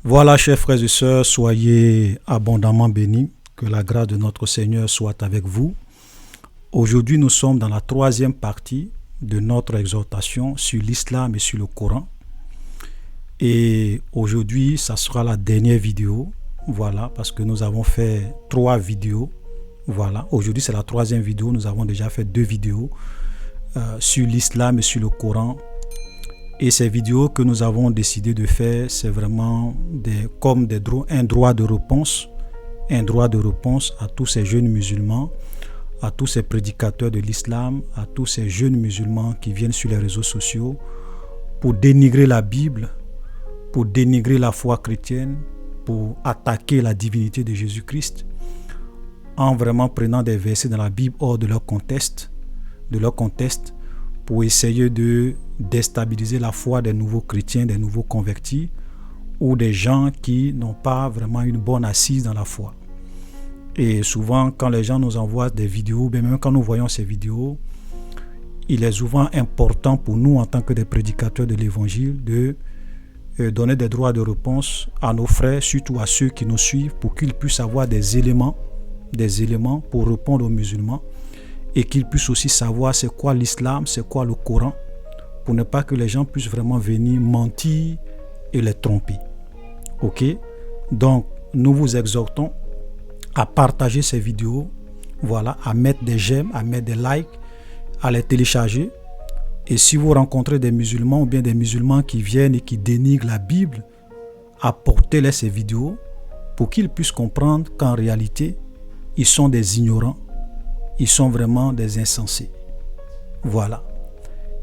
Voilà, chers frères et sœurs, soyez abondamment bénis. Que la grâce de notre Seigneur soit avec vous. Aujourd'hui, nous sommes dans la troisième partie de notre exhortation sur l'islam et sur le Coran. Et aujourd'hui, ça sera la dernière vidéo. Voilà, parce que nous avons fait 3 vidéos. Voilà, aujourd'hui, c'est la troisième vidéo. Nous avons déjà fait 2 vidéos sur l'islam et sur le Coran. Et ces vidéos que nous avons décidé de faire, c'est vraiment un droit de réponse. Un droit de réponse à tous ces jeunes musulmans, à tous ces prédicateurs de l'islam, à tous ces jeunes musulmans qui viennent sur les réseaux sociaux pour dénigrer la Bible, pour dénigrer la foi chrétienne, pour attaquer la divinité de Jésus-Christ, en vraiment prenant des versets dans la Bible hors de leur contexte, pour essayer de déstabiliser la foi des nouveaux chrétiens, des nouveaux convertis, ou des gens qui n'ont pas vraiment une bonne assise dans la foi. Et souvent, quand les gens nous envoient des vidéos, même quand nous voyons ces vidéos, il est souvent important pour nous, en tant que des prédicateurs de l'évangile, de donner des droits de réponse à nos frères, surtout à ceux qui nous suivent, pour qu'ils puissent avoir des éléments pour répondre aux musulmans, et qu'ils puissent aussi savoir c'est quoi l'islam, c'est quoi le Coran, pour ne pas que les gens puissent vraiment venir mentir et les tromper. Ok? Donc, nous vous exhortons à partager ces vidéos, voilà, à mettre des j'aime, à mettre des likes, à les télécharger. Et si vous rencontrez des musulmans ou bien des musulmans qui viennent et qui dénigrent la Bible, apportez-les ces vidéos pour qu'ils puissent comprendre qu'en réalité, ils sont des ignorants, ils sont vraiment des insensés. Voilà.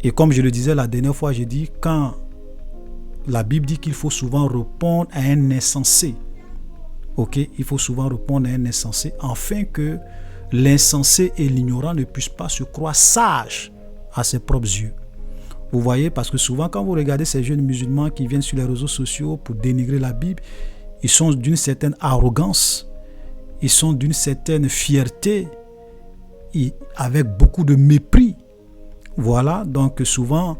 Et comme je le disais la dernière fois, j'ai dit, quand la Bible dit qu'il faut souvent répondre à un insensé, ok, il faut souvent répondre à un insensé, afin que l'insensé et l'ignorant ne puissent pas se croire sages à ses propres yeux. Vous voyez, parce que souvent quand vous regardez ces jeunes musulmans qui viennent sur les réseaux sociaux pour dénigrer la Bible, ils sont d'une certaine arrogance, ils sont d'une certaine fierté, et avec beaucoup de mépris. Voilà, donc souvent,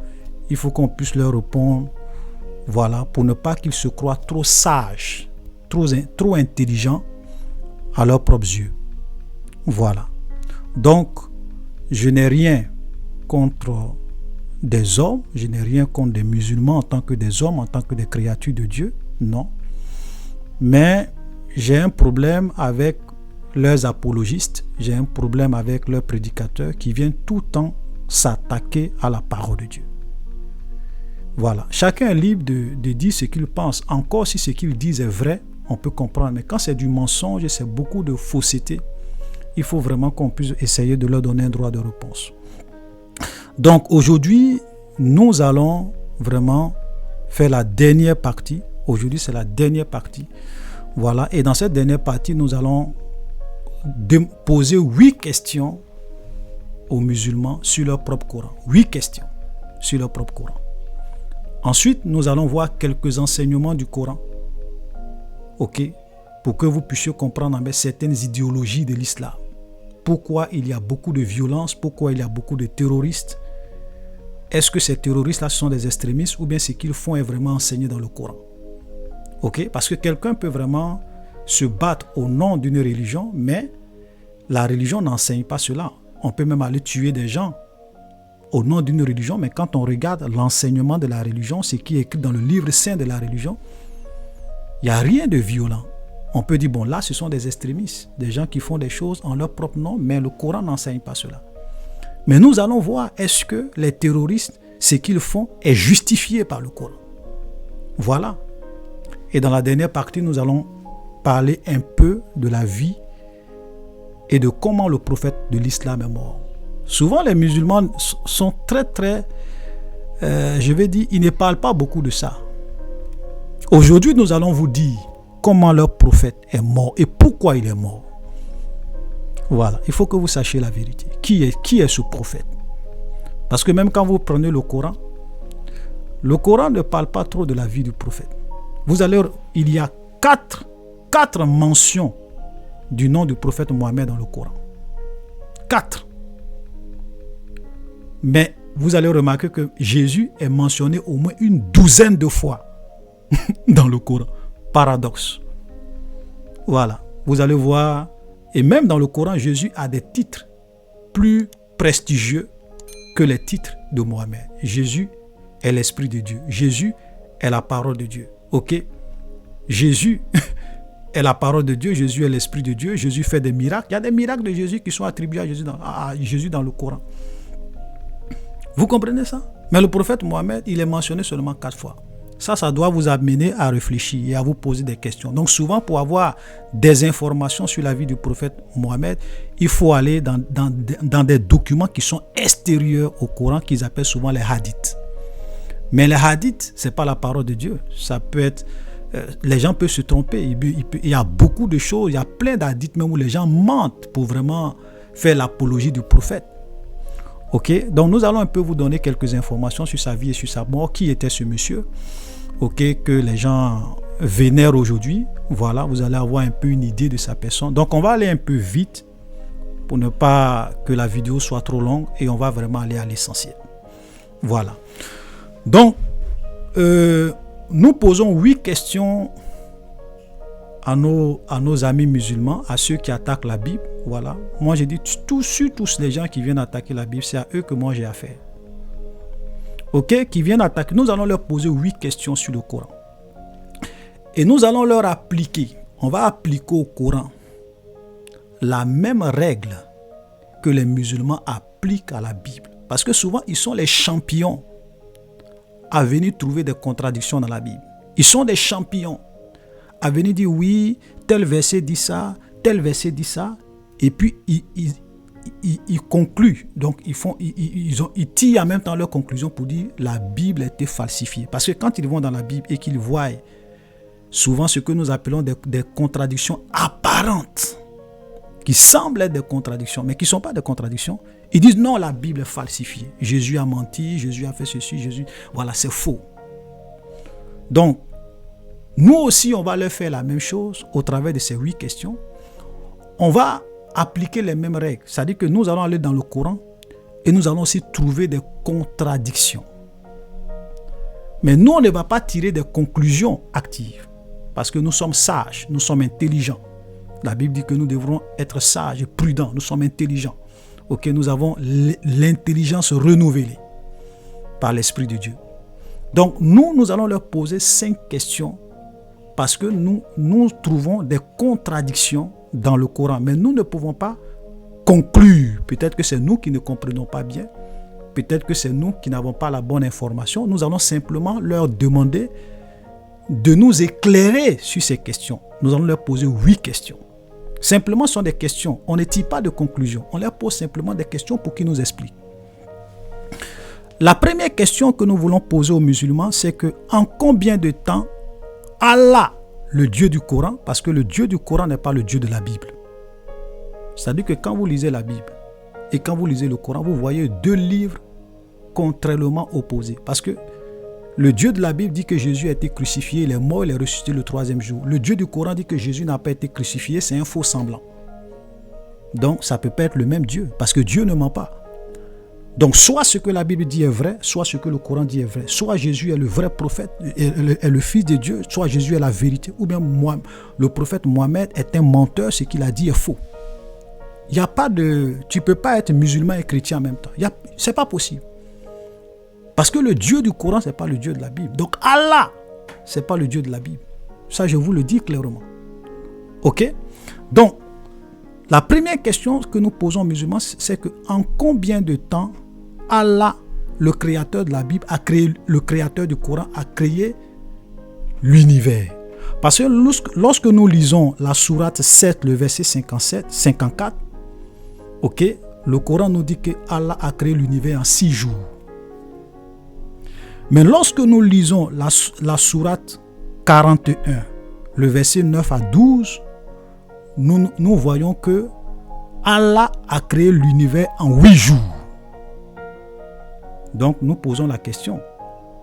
il faut qu'on puisse leur répondre, voilà, pour ne pas qu'ils se croient trop sages, trop intelligents à leurs propres yeux. Voilà. Donc, je n'ai rien contre des hommes, je n'ai rien contre des musulmans en tant que des hommes, en tant que des créatures de Dieu, non. Mais j'ai un problème avec leurs apologistes, j'ai un problème avec leurs prédicateurs qui viennent tout le temps s'attaquer à la parole de Dieu. Voilà. Chacun est libre de dire ce qu'il pense. Encore si ce qu'il dit est vrai, on peut comprendre. Mais quand c'est du mensonge, c'est beaucoup de fausseté, il faut vraiment qu'on puisse essayer de leur donner un droit de réponse. Donc aujourd'hui, nous allons vraiment faire la dernière partie. Aujourd'hui, c'est la dernière partie. Voilà. Et dans cette dernière partie, nous allons poser 8 questions aux musulmans sur leur propre Coran. 8 questions sur leur propre Coran. Ensuite, nous allons voir quelques enseignements du Coran. Ok, pour que vous puissiez comprendre certaines idéologies de l'islam. Pourquoi il y a beaucoup de violence, pourquoi il y a beaucoup de terroristes. Est-ce que ces terroristes-là sont des extrémistes ou bien ce qu'ils font est vraiment enseigné dans le Coran? Ok, parce que quelqu'un peut vraiment se battre au nom d'une religion, mais la religion n'enseigne pas cela. On peut même aller tuer des gens au nom d'une religion, mais quand on regarde l'enseignement de la religion, ce qui est écrit dans le livre saint de la religion, il n'y a rien de violent. On peut dire, bon, là, ce sont des extrémistes, des gens qui font des choses en leur propre nom, mais le Coran n'enseigne pas cela. Mais nous allons voir, est-ce que les terroristes, ce qu'ils font est justifié par le Coran? Voilà. Et dans la dernière partie, nous allons parler un peu de la vie et de comment le prophète de l'islam est mort. Souvent, les musulmans sont je vais dire, ils ne parlent pas beaucoup de ça. Aujourd'hui, nous allons vous dire comment leur prophète est mort et pourquoi il est mort. Voilà, il faut que vous sachiez la vérité. Qui est ce prophète? Parce que même quand vous prenez le Coran ne parle pas trop de la vie du prophète. Il y a quatre mentions du nom du prophète Mohammed dans le Coran. 4. Mais vous allez remarquer que Jésus est mentionné au moins une douzaine de fois dans le Coran. paradoxe. Voilà, vous allez voir, et même dans le Coran, Jésus a des titres plus prestigieux que les titres de Mohammed. Jésus est l'Esprit de Dieu. Jésus est la parole de Dieu. Ok? Jésus est la parole de Dieu. Jésus est l'Esprit de Dieu. Jésus fait des miracles. Il y a des miracles de Jésus qui sont attribués à Jésus dans le Coran. Vous comprenez ça? Mais le prophète Mohammed, il est mentionné seulement 4 fois. Ça doit vous amener à réfléchir et à vous poser des questions. Donc souvent, pour avoir des informations sur la vie du prophète Mohammed, il faut aller dans des documents qui sont extérieurs au Coran, qu'ils appellent souvent les hadiths. Mais les hadiths, ce n'est pas la parole de Dieu. Ça peut être... les gens peuvent se tromper. Il y a beaucoup de choses, il y a plein d'hadiths même où les gens mentent pour vraiment faire l'apologie du prophète. Ok, donc nous allons un peu vous donner quelques informations sur sa vie et sur sa mort. Qui était ce monsieur? Ok, que les gens vénèrent aujourd'hui. Voilà, vous allez avoir un peu une idée de sa personne. Donc on va aller un peu vite pour ne pas que la vidéo soit trop longue et on va vraiment aller à l'essentiel. Voilà. Donc, nous posons 8 questions à nos amis musulmans, à ceux qui attaquent la Bible. Voilà. Moi, j'ai dit, tous les gens qui viennent attaquer la Bible, c'est à eux que moi j'ai affaire. Ok, qui viennent attaquer. Nous allons leur poser 8 questions sur le Coran. Et nous allons leur appliquer. On va appliquer au Coran la même règle que les musulmans appliquent à la Bible. Parce que souvent, ils sont les champions à venir trouver des contradictions dans la Bible. Ils sont des champions à venir dire oui, tel verset dit ça, tel verset dit ça, et puis ils concluent. Donc ils tirent en même temps leur conclusion pour dire la Bible a été falsifiée. Parce que quand ils vont dans la Bible et qu'ils voient souvent ce que nous appelons des contradictions apparentes, qui semblent être des contradictions, mais qui ne sont pas des contradictions, ils disent non, la Bible est falsifiée. Jésus a menti, Jésus a fait ceci, Jésus... Voilà, c'est faux. Donc, nous aussi, on va leur faire la même chose au travers de ces 8 questions. On va appliquer les mêmes règles. C'est-à-dire que nous allons aller dans le Coran et nous allons aussi trouver des contradictions. Mais nous, on ne va pas tirer des conclusions actives parce que nous sommes sages, nous sommes intelligents. La Bible dit que nous devrons être sages et prudents. Nous sommes intelligents. Ok, nous avons l'intelligence renouvelée par l'Esprit de Dieu. Donc, nous allons leur poser 5 questions parce que nous trouvons des contradictions dans le Coran. Mais nous ne pouvons pas conclure. Peut-être que c'est nous qui ne comprenons pas bien. Peut-être que c'est nous qui n'avons pas la bonne information. Nous allons simplement leur demander de nous éclairer sur ces questions. Nous allons leur poser 8 questions. Simplement, ce sont des questions. On ne tire pas de conclusion. On leur pose simplement des questions pour qu'ils nous expliquent. La première question que nous voulons poser aux musulmans, c'est que en combien de temps Allah, le Dieu du Coran, parce que le Dieu du Coran n'est pas le Dieu de la Bible. C'est-à-dire que quand vous lisez la Bible et quand vous lisez le Coran, vous voyez 2 livres contrairement opposés. Parce que le Dieu de la Bible dit que Jésus a été crucifié, il est mort, il est ressuscité le 3e jour. Le Dieu du Coran dit que Jésus n'a pas été crucifié, c'est un faux semblant. Donc, ça ne peut pas être le même Dieu, parce que Dieu ne ment pas. Donc, soit ce que la Bible dit est vrai, soit ce que le Coran dit est vrai. Soit Jésus est le vrai prophète, est le Fils de Dieu, soit Jésus est la vérité, ou bien le prophète Mohammed est un menteur, ce qu'il a dit est faux. Il n'y a pas de... Tu ne peux pas être musulman et chrétien en même temps. Ce n'est pas possible. Parce que le Dieu du Coran, ce n'est pas le Dieu de la Bible. Donc Allah, ce n'est pas le Dieu de la Bible. Ça, je vous le dis clairement. Ok? Donc, la première question que nous posons aux musulmans, c'est que en combien de temps Allah, le créateur de la Bible, le créateur du Coran, a créé l'univers? Parce que lorsque nous lisons la sourate 7, le verset 54, ok, le Coran nous dit que Allah a créé l'univers en 6 jours. Mais lorsque nous lisons la sourate 41, le verset 9 à 12, nous voyons que Allah a créé l'univers en 8 jours. Donc nous posons la question,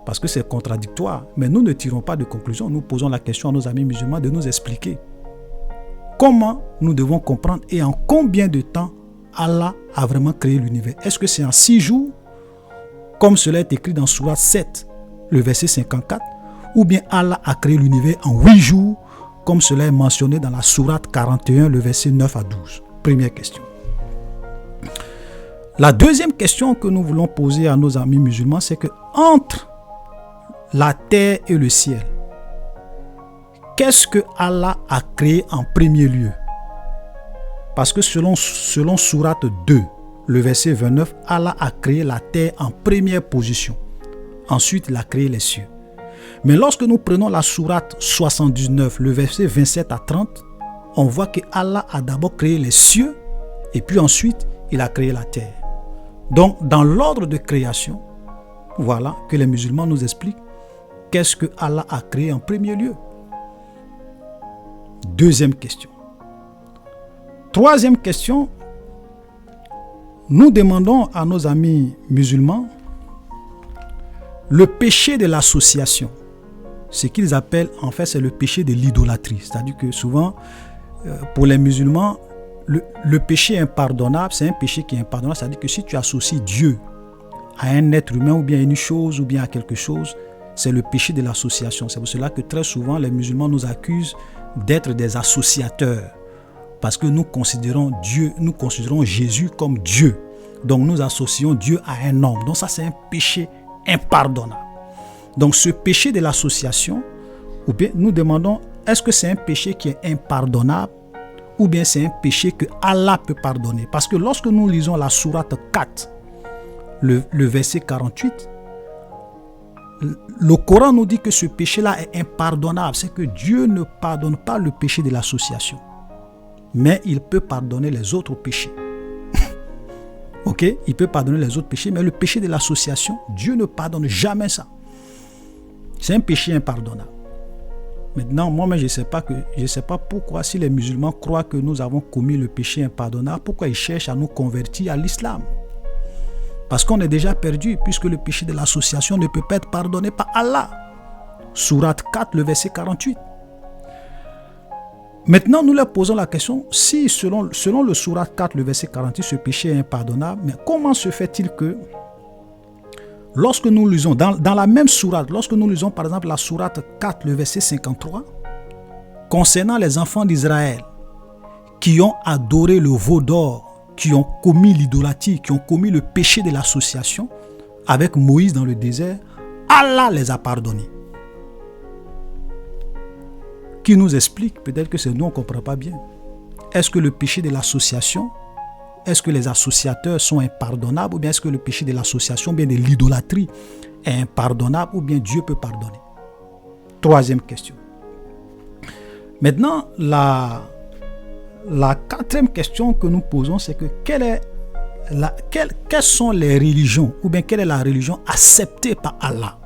parce que c'est contradictoire, mais nous ne tirons pas de conclusion. Nous posons la question à nos amis musulmans de nous expliquer comment nous devons comprendre et en combien de temps Allah a vraiment créé l'univers. Est-ce que c'est en 6 jours, comme cela est écrit dans Sourate 7, le verset 54, ou bien Allah a créé l'univers en 8 jours, comme cela est mentionné dans la sourate 41, le verset 9 à 12. Première question. La deuxième question que nous voulons poser à nos amis musulmans, c'est que entre la terre et le ciel, qu'est-ce que Allah a créé en premier lieu? Parce que selon sourate 2, le verset 29, Allah a créé la terre en première position. Ensuite, il a créé les cieux. Mais lorsque nous prenons la sourate 79, le verset 27 à 30, on voit que Allah a d'abord créé les cieux et puis ensuite, il a créé la terre. Donc, dans l'ordre de création, voilà que les musulmans nous expliquent qu'est-ce que Allah a créé en premier lieu. Deuxième question. Troisième question, nous demandons à nos amis musulmans le péché de l'association. Ce qu'ils appellent, en fait, c'est le péché de l'idolâtrie. C'est-à-dire que souvent, pour les musulmans, le péché impardonnable, c'est un péché qui est impardonnable. C'est-à-dire que si tu associes Dieu à un être humain ou bien à une chose ou bien à quelque chose, c'est le péché de l'association. C'est pour cela que très souvent, les musulmans nous accusent d'être des associateurs. Parce que nous considérons Jésus comme Dieu. Donc nous associons Dieu à un homme. Donc ça, c'est un péché impardonnable. Donc ce péché de l'association, ou bien nous demandons, est-ce que c'est un péché qui est impardonnable ou bien c'est un péché que Allah peut pardonner? Parce que lorsque nous lisons la sourate 4, le verset 48, le Coran nous dit que ce péché-là est impardonnable. C'est que Dieu ne pardonne pas le péché de l'association. Mais il peut pardonner les autres péchés. Ok? Il peut pardonner les autres péchés, mais le péché de l'association, Dieu ne pardonne jamais ça. C'est un péché impardonnable. Maintenant, moi-même, je ne sais pas pourquoi, si les musulmans croient que nous avons commis le péché impardonnable, pourquoi ils cherchent à nous convertir à l'islam. Parce qu'on est déjà perdu, puisque le péché de l'association ne peut pas être pardonné par Allah. Sourate 4, le verset 48. Maintenant, nous leur posons la question, si selon le sourate 4, le verset 48, ce péché est impardonnable, mais comment se fait-il que lorsque nous lisons, dans la même sourate, lorsque nous lisons par exemple la sourate 4, le verset 53, concernant les enfants d'Israël qui ont adoré le veau d'or, qui ont commis l'idolâtrie, qui ont commis le péché de l'association avec Moïse dans le désert, Allah les a pardonnés. Qui nous explique, peut-être que c'est nous, on ne comprend pas bien. Est-ce que le péché de l'association, est-ce que les associateurs sont impardonnables, ou bien est-ce que le péché de l'association, bien de l'idolâtrie est impardonnable, ou bien Dieu peut pardonner? Troisième question. Maintenant, la quatrième question que nous posons, c'est que quelles sont les religions, ou bien quelle est la religion acceptée par Allah?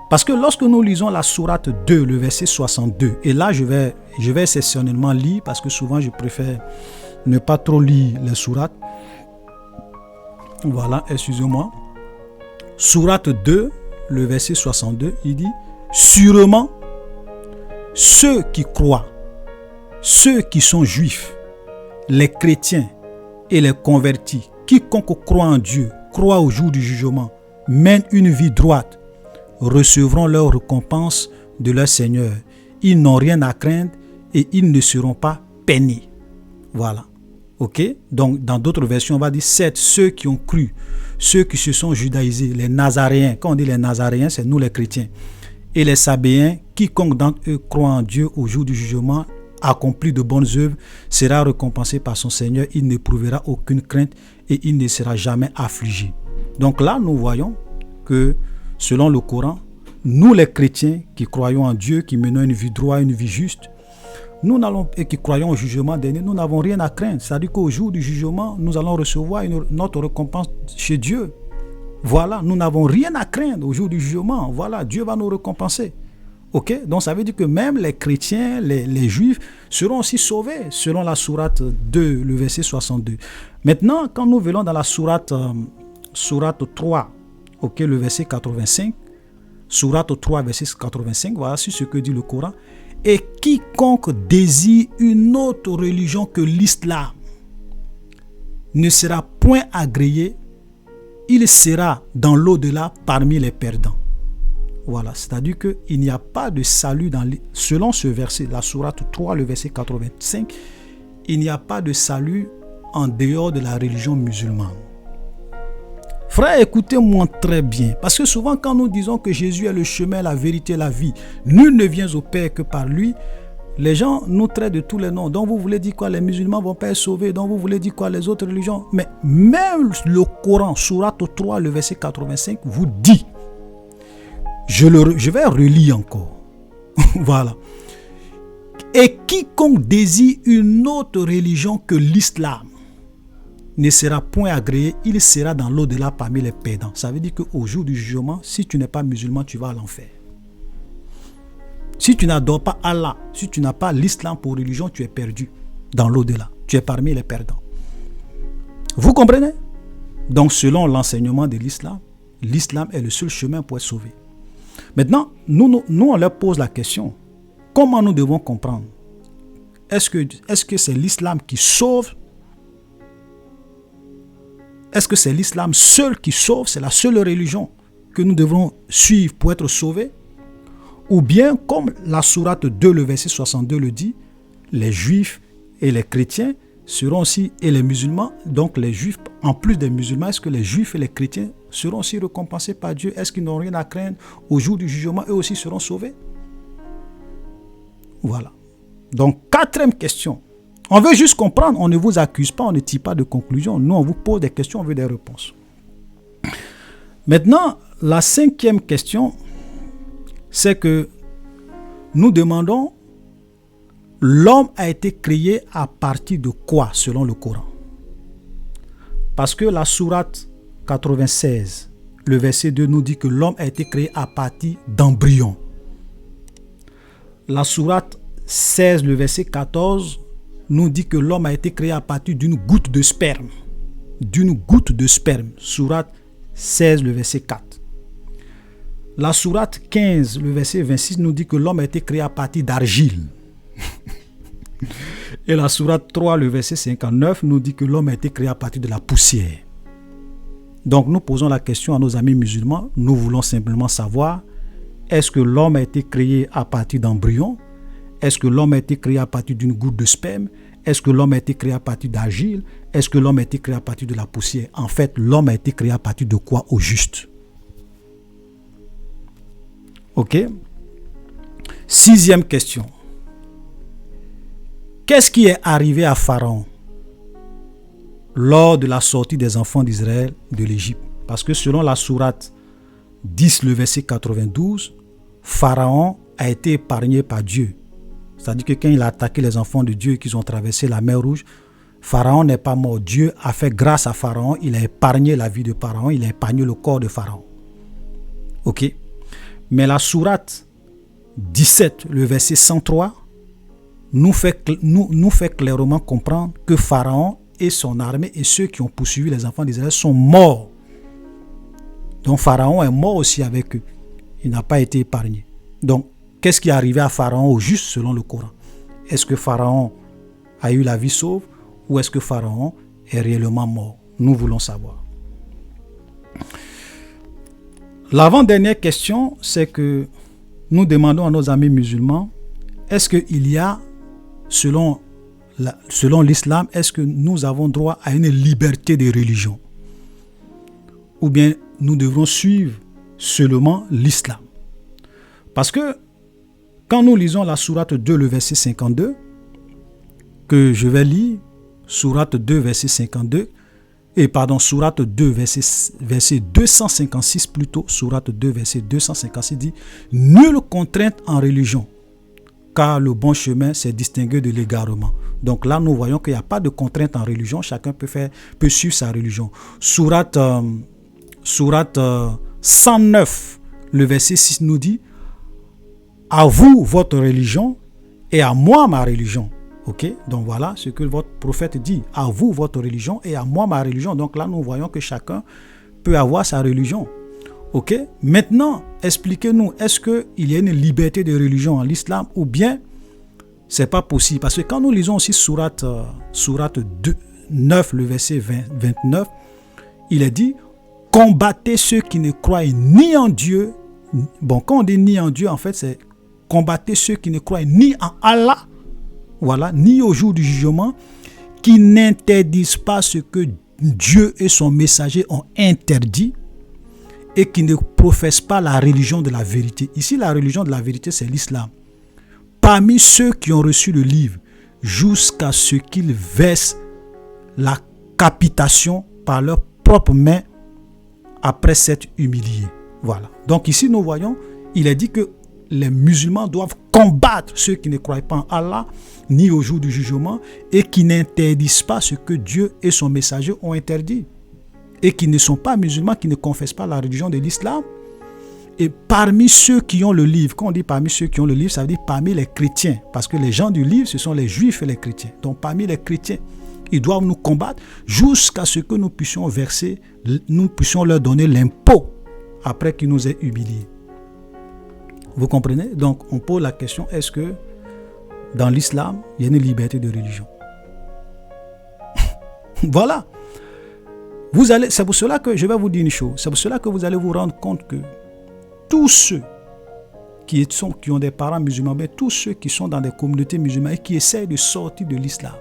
Parce que lorsque nous lisons la sourate 2, le verset 62, et là je vais exceptionnellement lire, parce que souvent je préfère ne pas trop lire les sourates. Voilà, excusez-moi. Sourate 2, le verset 62, il dit « Sûrement, ceux qui croient, ceux qui sont juifs, les chrétiens et les convertis, quiconque croit en Dieu, croit au jour du jugement, mène une vie droite, recevront leur récompense de leur Seigneur. Ils n'ont rien à craindre et ils ne seront pas peinés. » Voilà. Ok? Donc, dans d'autres versions, on va dire c'est ceux qui ont cru, ceux qui se sont judaïsés, les Nazaréens. Quand on dit les Nazaréens, c'est nous les chrétiens. Et les Sabéens, quiconque d'entre eux croit en Dieu au jour du jugement, accompli de bonnes œuvres, sera récompensé par son Seigneur. Il n'éprouvera aucune crainte et il ne sera jamais affligé. Donc là, nous voyons que selon le Coran, nous les chrétiens qui croyons en Dieu, qui menons une vie droite, une vie juste, et qui croyons au jugement dernier, nous n'avons rien à craindre. C'est-à-dire qu'au jour du jugement, nous allons recevoir notre récompense chez Dieu. Voilà, nous n'avons rien à craindre au jour du jugement. Voilà, Dieu va nous récompenser. Ok? Donc ça veut dire que même les chrétiens, les juifs seront aussi sauvés, selon la sourate 2, le verset 62. Maintenant, quand nous venons dans la sourate 3, ok, le verset 85, sourate 3, verset 85, voilà ce que dit le Coran. Et quiconque désire une autre religion que l'islam ne sera point agréé, il sera dans l'au-delà parmi les perdants. Voilà, c'est-à-dire qu'il n'y a pas de salut selon ce verset, la sourate 3, le verset 85, il n'y a pas de salut en dehors de la religion musulmane. Frère, écoutez-moi très bien, parce que souvent quand nous disons que Jésus est le chemin, la vérité, la vie, nul ne vient au Père que par lui, les gens nous traitent de tous les noms. Donc vous voulez dire quoi? Les musulmans ne vont pas être sauvés. Donc vous voulez dire quoi? Les autres religions? Mais même le Coran, sourate 3, le verset 85, vous dit, je vais relire encore. Voilà. Et quiconque désire une autre religion que l'islam ne sera point agréé, il sera dans l'au-delà parmi les perdants. Ça veut dire qu'au jour du jugement, si tu n'es pas musulman, tu vas à l'enfer. Si tu n'adores pas Allah, si tu n'as pas l'islam pour religion, tu es perdu dans l'au-delà. Tu es parmi les perdants. Vous comprenez? Donc, selon l'enseignement de l'islam, l'islam est le seul chemin pour être sauvé. Maintenant, nous on leur pose la question. Comment nous devons comprendre? Est-ce que c'est l'islam qui sauve? Est-ce que c'est l'islam seul qui sauve? C'est la seule religion que nous devons suivre pour être sauvés? Ou bien, comme la sourate 2, le verset 62 le dit, les juifs et les chrétiens seront aussi, et les musulmans, donc les juifs, en plus des musulmans, est-ce que les juifs et les chrétiens seront aussi récompensés par Dieu? Est-ce qu'ils n'ont rien à craindre au jour du jugement? Eux aussi seront sauvés? Voilà. Donc, quatrième question. On veut juste comprendre, on ne vous accuse pas, on ne tire pas de conclusion. Nous, on vous pose des questions, on veut des réponses. Maintenant, la cinquième question, c'est que nous demandons, l'homme a été créé à partir de quoi selon le Coran? Parce que la sourate 96, le verset 2 nous dit que l'homme a été créé à partir d'embryons. La sourate 16, le verset 14 nous dit que l'homme a été créé à partir d'une goutte de sperme. D'une goutte de sperme. Sourate 16, le verset 4. La sourate 15, le verset 26 nous dit que l'homme a été créé à partir d'argile. Et la sourate 3, le verset 59 nous dit que l'homme a été créé à partir de la poussière. Donc nous posons la question à nos amis musulmans. Nous voulons simplement savoir, est-ce que l'homme a été créé à partir d'embryons? Est-ce que l'homme a été créé à partir d'une goutte de sperme? Est-ce que l'homme a été créé à partir d'argile? Est-ce que l'homme a été créé à partir de la poussière? En fait, l'homme a été créé à partir de quoi au juste? Ok. Sixième question. Qu'est-ce qui est arrivé à Pharaon lors de la sortie des enfants d'Israël de l'Égypte? Parce que selon la sourate 10, le verset 92, Pharaon a été épargné par Dieu. C'est-à-dire que quand il a attaqué les enfants de Dieu et qu'ils ont traversé la mer Rouge, Pharaon n'est pas mort. Dieu a fait grâce à Pharaon. Il a épargné la vie de Pharaon. Il a épargné le corps de Pharaon. Ok. Mais la sourate 17, le verset 103, nous fait clairement comprendre que Pharaon et son armée et ceux qui ont poursuivi les enfants d'Israël sont morts. Donc Pharaon est mort aussi avec eux. Il n'a pas été épargné. Donc, qu'est-ce qui est arrivé à Pharaon au juste selon le Coran? Est-ce que Pharaon a eu la vie sauve ou est-ce que Pharaon est réellement mort? Nous voulons savoir. L'avant-dernière question, c'est que nous demandons à nos amis musulmans, est-ce qu'il y a, selon l'islam, est-ce que nous avons droit à une liberté de religion? Ou bien nous devrons suivre seulement l'islam? Parce que quand nous lisons la sourate 2, le verset 52, que je vais lire, sourate 2, verset 52, sourate 2, verset 256 plutôt, sourate 2, verset 256 dit « Nulle contrainte en religion, car le bon chemin s'est distingué de l'égarement. » Donc là, nous voyons qu'il n'y a pas de contrainte en religion, chacun peut suivre sa religion. Sourate 109, le verset 6 nous dit « À vous votre religion et à moi ma religion. » Ok, donc voilà ce que votre prophète dit. À vous votre religion et à moi ma religion. Donc là, nous voyons que chacun peut avoir sa religion. Ok, maintenant, expliquez-nous, est-ce qu'il y a une liberté de religion en l'islam ou bien c'est pas possible? Parce que quand nous lisons aussi sourate 9, le verset 29, il est dit « Combattez ceux qui ne croient ni en Dieu Bon, quand on dit ni en Dieu, en fait, c'est combattre ceux qui ne croient ni en Allah, voilà, ni au jour du jugement, qui n'interdisent pas ce que Dieu et son messager ont interdit et qui ne professent pas la religion de la vérité. Ici, la religion de la vérité, c'est l'islam. Parmi ceux qui ont reçu le livre, jusqu'à ce qu'ils versent la capitation par leurs propres mains après s'être humiliés. Voilà. Donc ici, nous voyons, il est dit que les musulmans doivent combattre ceux qui ne croient pas en Allah, ni au jour du jugement, et qui n'interdisent pas ce que Dieu et son messager ont interdit. Et qui ne sont pas musulmans, qui ne confessent pas la religion de l'islam. Et parmi ceux qui ont le livre, quand on dit parmi ceux qui ont le livre, ça veut dire parmi les chrétiens. Parce que les gens du livre, ce sont les juifs et les chrétiens. Donc parmi les chrétiens, ils doivent nous combattre jusqu'à ce que nous puissions verser, nous puissions leur donner l'impôt après qu'ils nous aient humiliés. Vous comprenez? Donc on pose la question, est-ce que dans l'islam, il y a une liberté de religion? Voilà. C'est pour cela que je vais vous dire une chose. C'est pour cela que vous allez vous rendre compte que tous ceux qui ont des parents musulmans, mais tous ceux qui sont dans des communautés musulmanes et qui essaient de sortir de l'islam,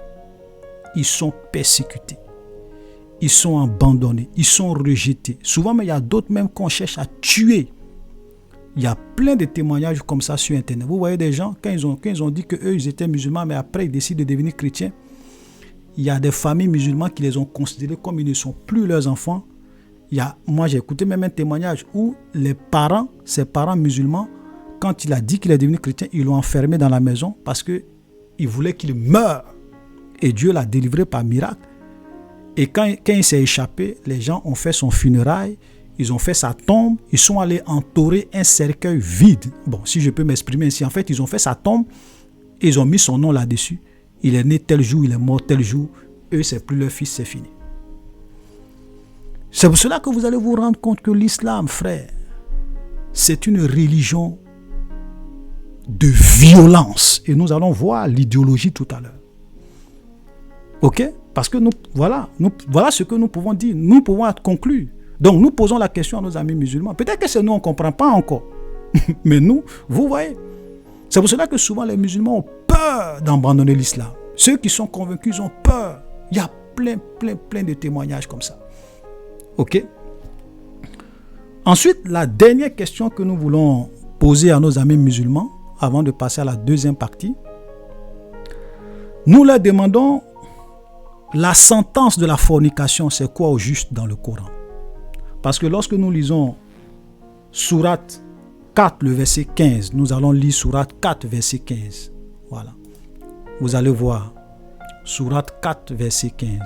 ils sont persécutés, ils sont abandonnés, ils sont rejetés. Souvent, mais il y a d'autres même qu'on cherche à tuer. Il y a plein de témoignages comme ça sur Internet. Vous voyez des gens, quand ils ont dit qu'eux, ils étaient musulmans, mais après, ils décident de devenir chrétiens. Il y a des familles musulmanes qui les ont considérés comme ils ne sont plus leurs enfants. Moi, j'ai écouté même un témoignage où ses parents musulmans, quand il a dit qu'il est devenu chrétien, ils l'ont enfermé dans la maison parce qu'ils voulaient qu'il meure. Et Dieu l'a délivré par miracle. Et quand il s'est échappé, les gens ont fait son funérail, ils ont fait sa tombe, ils sont allés entourer un cercueil vide. Bon, si je peux m'exprimer ainsi, en fait, ils ont fait sa tombe et ils ont mis son nom là-dessus. Il est né tel jour, il est mort tel jour. Eux, c'est plus leur fils, c'est fini. C'est pour cela que vous allez vous rendre compte que l'islam, frère, c'est une religion de violence. Et nous allons voir l'idéologie tout à l'heure. Ok? Parce que voilà ce que nous pouvons dire. Nous pouvons conclure. Donc, nous posons la question à nos amis musulmans. Peut-être que c'est nous, on ne comprend pas encore. Mais nous, vous voyez. C'est pour cela que souvent les musulmans ont peur d'abandonner l'islam. Ceux qui sont convaincus, ils ont peur. Il y a plein de témoignages comme ça. Ok? Ensuite, la dernière question que nous voulons poser à nos amis musulmans, avant de passer à la deuxième partie, nous leur demandons la sentence de la fornication, c'est quoi au juste dans le Coran? Parce que lorsque nous lisons Sourate 4, le verset 15, nous allons lire Sourate 4, verset 15. Voilà. Vous allez voir. Sourate 4, verset 15.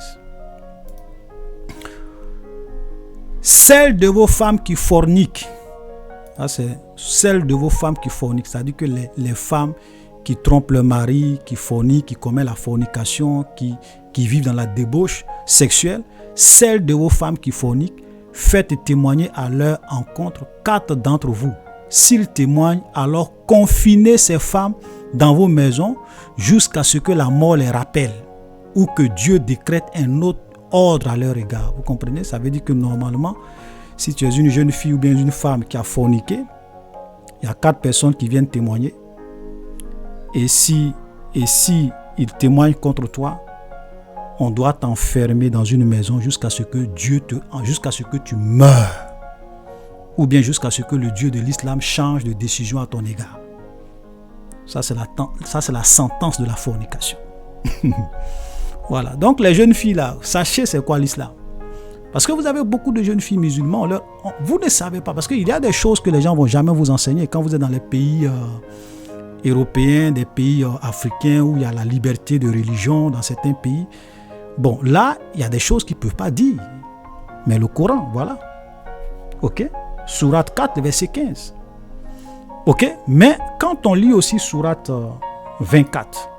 Celles de vos femmes qui forniquent. C'est celles de vos femmes qui forniquent. C'est-à-dire que les femmes qui trompent leur mari, qui forniquent, qui commettent la fornication, qui vivent dans la débauche sexuelle. Celles de vos femmes qui forniquent, faites témoigner à leur encontre 4 d'entre vous. S'ils témoignent, alors confinez ces femmes dans vos maisons jusqu'à ce que la mort les rappelle ou que Dieu décrète un autre ordre à leur égard. Vous comprenez? Ça veut dire que normalement, si tu es une jeune fille ou bien une femme qui a forniqué, il y a 4 personnes qui viennent témoigner. Et si ils témoignent contre toi, on doit t'enfermer dans une maison jusqu'à ce que tu meurs. Ou bien jusqu'à ce que le Dieu de l'islam change de décision à ton égard. Ça, c'est la sentence de la fornication. Voilà. Donc, les jeunes filles là, sachez c'est quoi l'islam. Parce que vous avez beaucoup de jeunes filles musulmanes, vous ne savez pas. Parce qu'il y a des choses que les gens ne vont jamais vous enseigner. Quand vous êtes dans les pays européens, des pays africains où il y a la liberté de religion dans certains pays. Bon, là, il y a des choses qu'ils ne peuvent pas dire. Mais le Coran, voilà. Ok? Sourate 4, verset 15. Ok? Mais quand on lit aussi Sourate 24,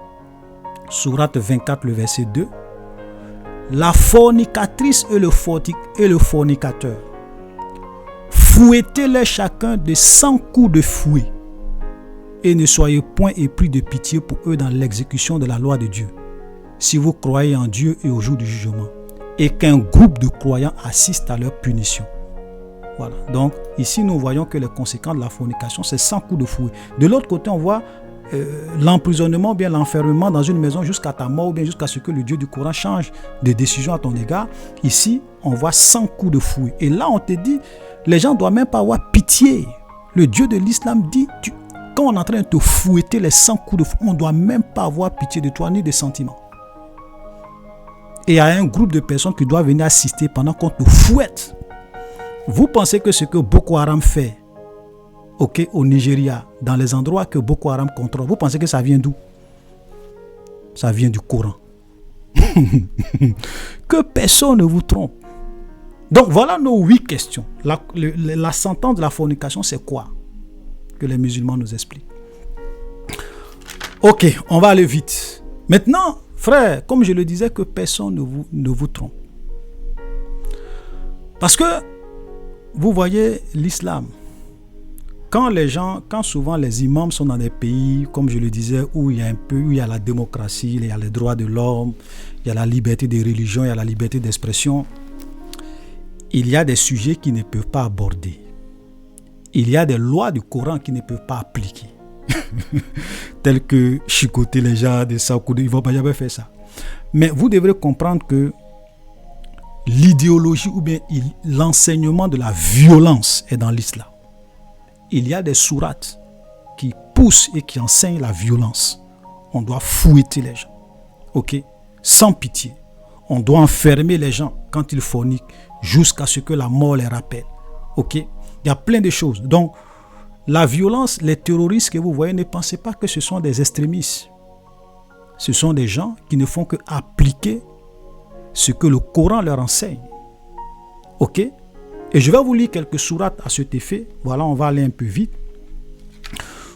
Sourate 24, le verset 2, la fornicatrice et le fornicateur, fouettez-les chacun de 100 coups de fouet et ne soyez point épris de pitié pour eux dans l'exécution de la loi de Dieu, si vous croyez en Dieu et au jour du jugement, et qu'un groupe de croyants assiste à leur punition. Voilà. Donc, ici, nous voyons que les conséquences de la fornication, c'est 100 coups de fouet. De l'autre côté, on voit l'emprisonnement, bien l'enfermement dans une maison jusqu'à ta mort, ou bien jusqu'à ce que le Dieu du Coran change de décision à ton égard. Ici, on voit 100 coups de fouet. Et là, on te dit, les gens ne doivent même pas avoir pitié. Le Dieu de l'islam dit, quand on est en train de te fouetter les 100 coups de fouet, on ne doit même pas avoir pitié de toi ni des sentiments. Et il y a un groupe de personnes qui doivent venir assister pendant qu'on te fouette. Vous pensez que ce que Boko Haram fait, au Nigeria, dans les endroits que Boko Haram contrôle, vous pensez que ça vient d'où? Ça vient du Coran. Que personne ne vous trompe. Donc voilà nos 8 questions. La sentence de la fornication, c'est quoi? Que les musulmans nous expliquent. Ok, on va aller vite. Maintenant, frère, comme je le disais, que personne ne vous trompe. Parce que, vous voyez, l'islam, quand souvent les imams sont dans des pays, comme je le disais, où il y a la démocratie, il y a les droits de l'homme, il y a la liberté de religion, il y a la liberté d'expression, il y a des sujets qu'ils ne peuvent pas aborder. Il y a des lois du Coran qu'ils ne peuvent pas appliquer. Telles que chicoter les gens, des saoukoudés, ils ne vont pas jamais faire ça. Mais vous devrez comprendre que l'idéologie ou bien l'enseignement de la violence est dans l'islam. Il y a des sourates qui poussent et qui enseignent la violence. On doit fouetter les gens. Ok? Sans pitié. On doit enfermer les gens quand ils forniquent jusqu'à ce que la mort les rappelle. Ok? Il y a plein de choses. Donc, la violence, les terroristes que vous voyez, ne pensez pas que ce sont des extrémistes. Ce sont des gens qui ne font que appliquer ce que le Coran leur enseigne. Ok? Et je vais vous lire quelques sourates à cet effet. Voilà, on va aller un peu vite.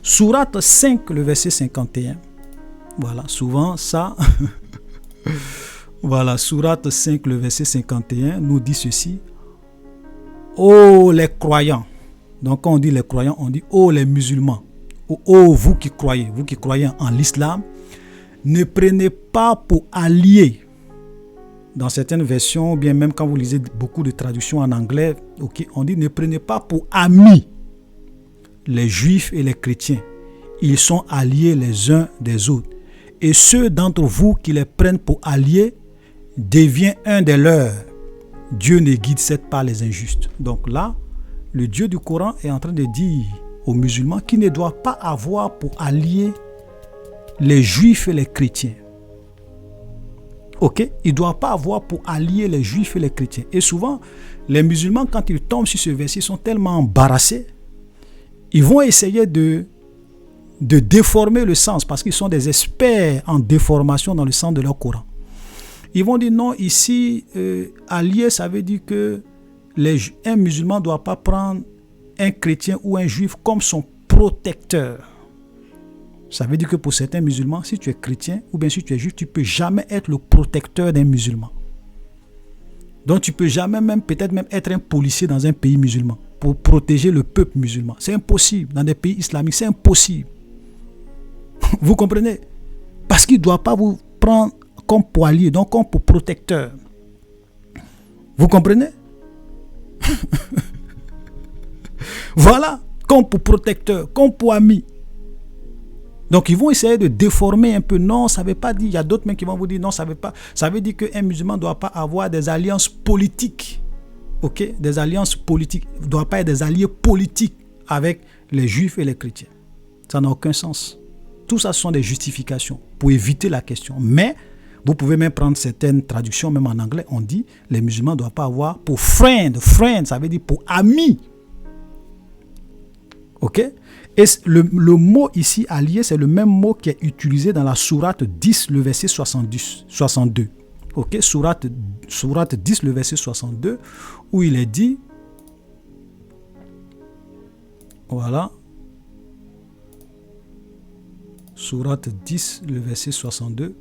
Sourate 5, le verset 51. Voilà, souvent ça. Voilà, sourate 5, le verset 51 nous dit ceci. Oh les croyants. Donc quand on dit les croyants, on dit oh les musulmans. Oh vous qui croyez en l'islam, ne prenez pas pour alliés. Dans certaines versions, ou bien même quand vous lisez beaucoup de traductions en anglais, on dit ne prenez pas pour amis les juifs et les chrétiens. Ils sont alliés les uns des autres. Et ceux d'entre vous qui les prennent pour alliés deviennent un des leurs. Dieu ne guide certes pas les injustes. Donc là, le Dieu du Coran est en train de dire aux musulmans qu'ils ne doivent pas avoir pour alliés les juifs et les chrétiens. Ok, il ne doit pas avoir pour allier les juifs et les chrétiens. Et souvent, les musulmans, quand ils tombent sur ce verset, ils sont tellement embarrassés. Ils vont essayer de déformer le sens parce qu'ils sont des experts en déformation dans le sens de leur Coran. Ils vont dire non, ici, allier, ça veut dire que un musulman ne doit pas prendre un chrétien ou un juif comme son protecteur. Ça veut dire que pour certains musulmans, si tu es chrétien ou bien si tu es juif, tu ne peux jamais être le protecteur d'un musulman. Donc tu ne peux jamais peut-être même être un policier dans un pays musulman pour protéger le peuple musulman. C'est impossible. Dans des pays islamiques, c'est impossible. Vous comprenez? Parce qu'il ne doit pas vous prendre comme poilier, donc comme pour protecteur. Vous comprenez? Voilà, comme pour protecteur, comme pour ami. Donc ils vont essayer de déformer un peu. Non, ça ne veut pas dire. Il y a d'autres mecs qui vont vous dire non, ça veut pas. Ça veut dire qu'un musulman ne doit pas avoir des alliances politiques. Ok? Des alliances politiques. Il ne doit pas être des alliés politiques avec les juifs et les chrétiens. Ça n'a aucun sens. Tout ça, ce sont des justifications pour éviter la question. Mais vous pouvez même prendre certaines traductions, même en anglais, on dit les musulmans ne doivent pas avoir pour friend, ça veut dire pour ami. Ok? Et le mot ici allié, c'est le même mot qui est utilisé dans la sourate 10, le verset 62. Ok? Sourate 10, le verset 62, où il est dit, voilà, sourate 10, le verset 62.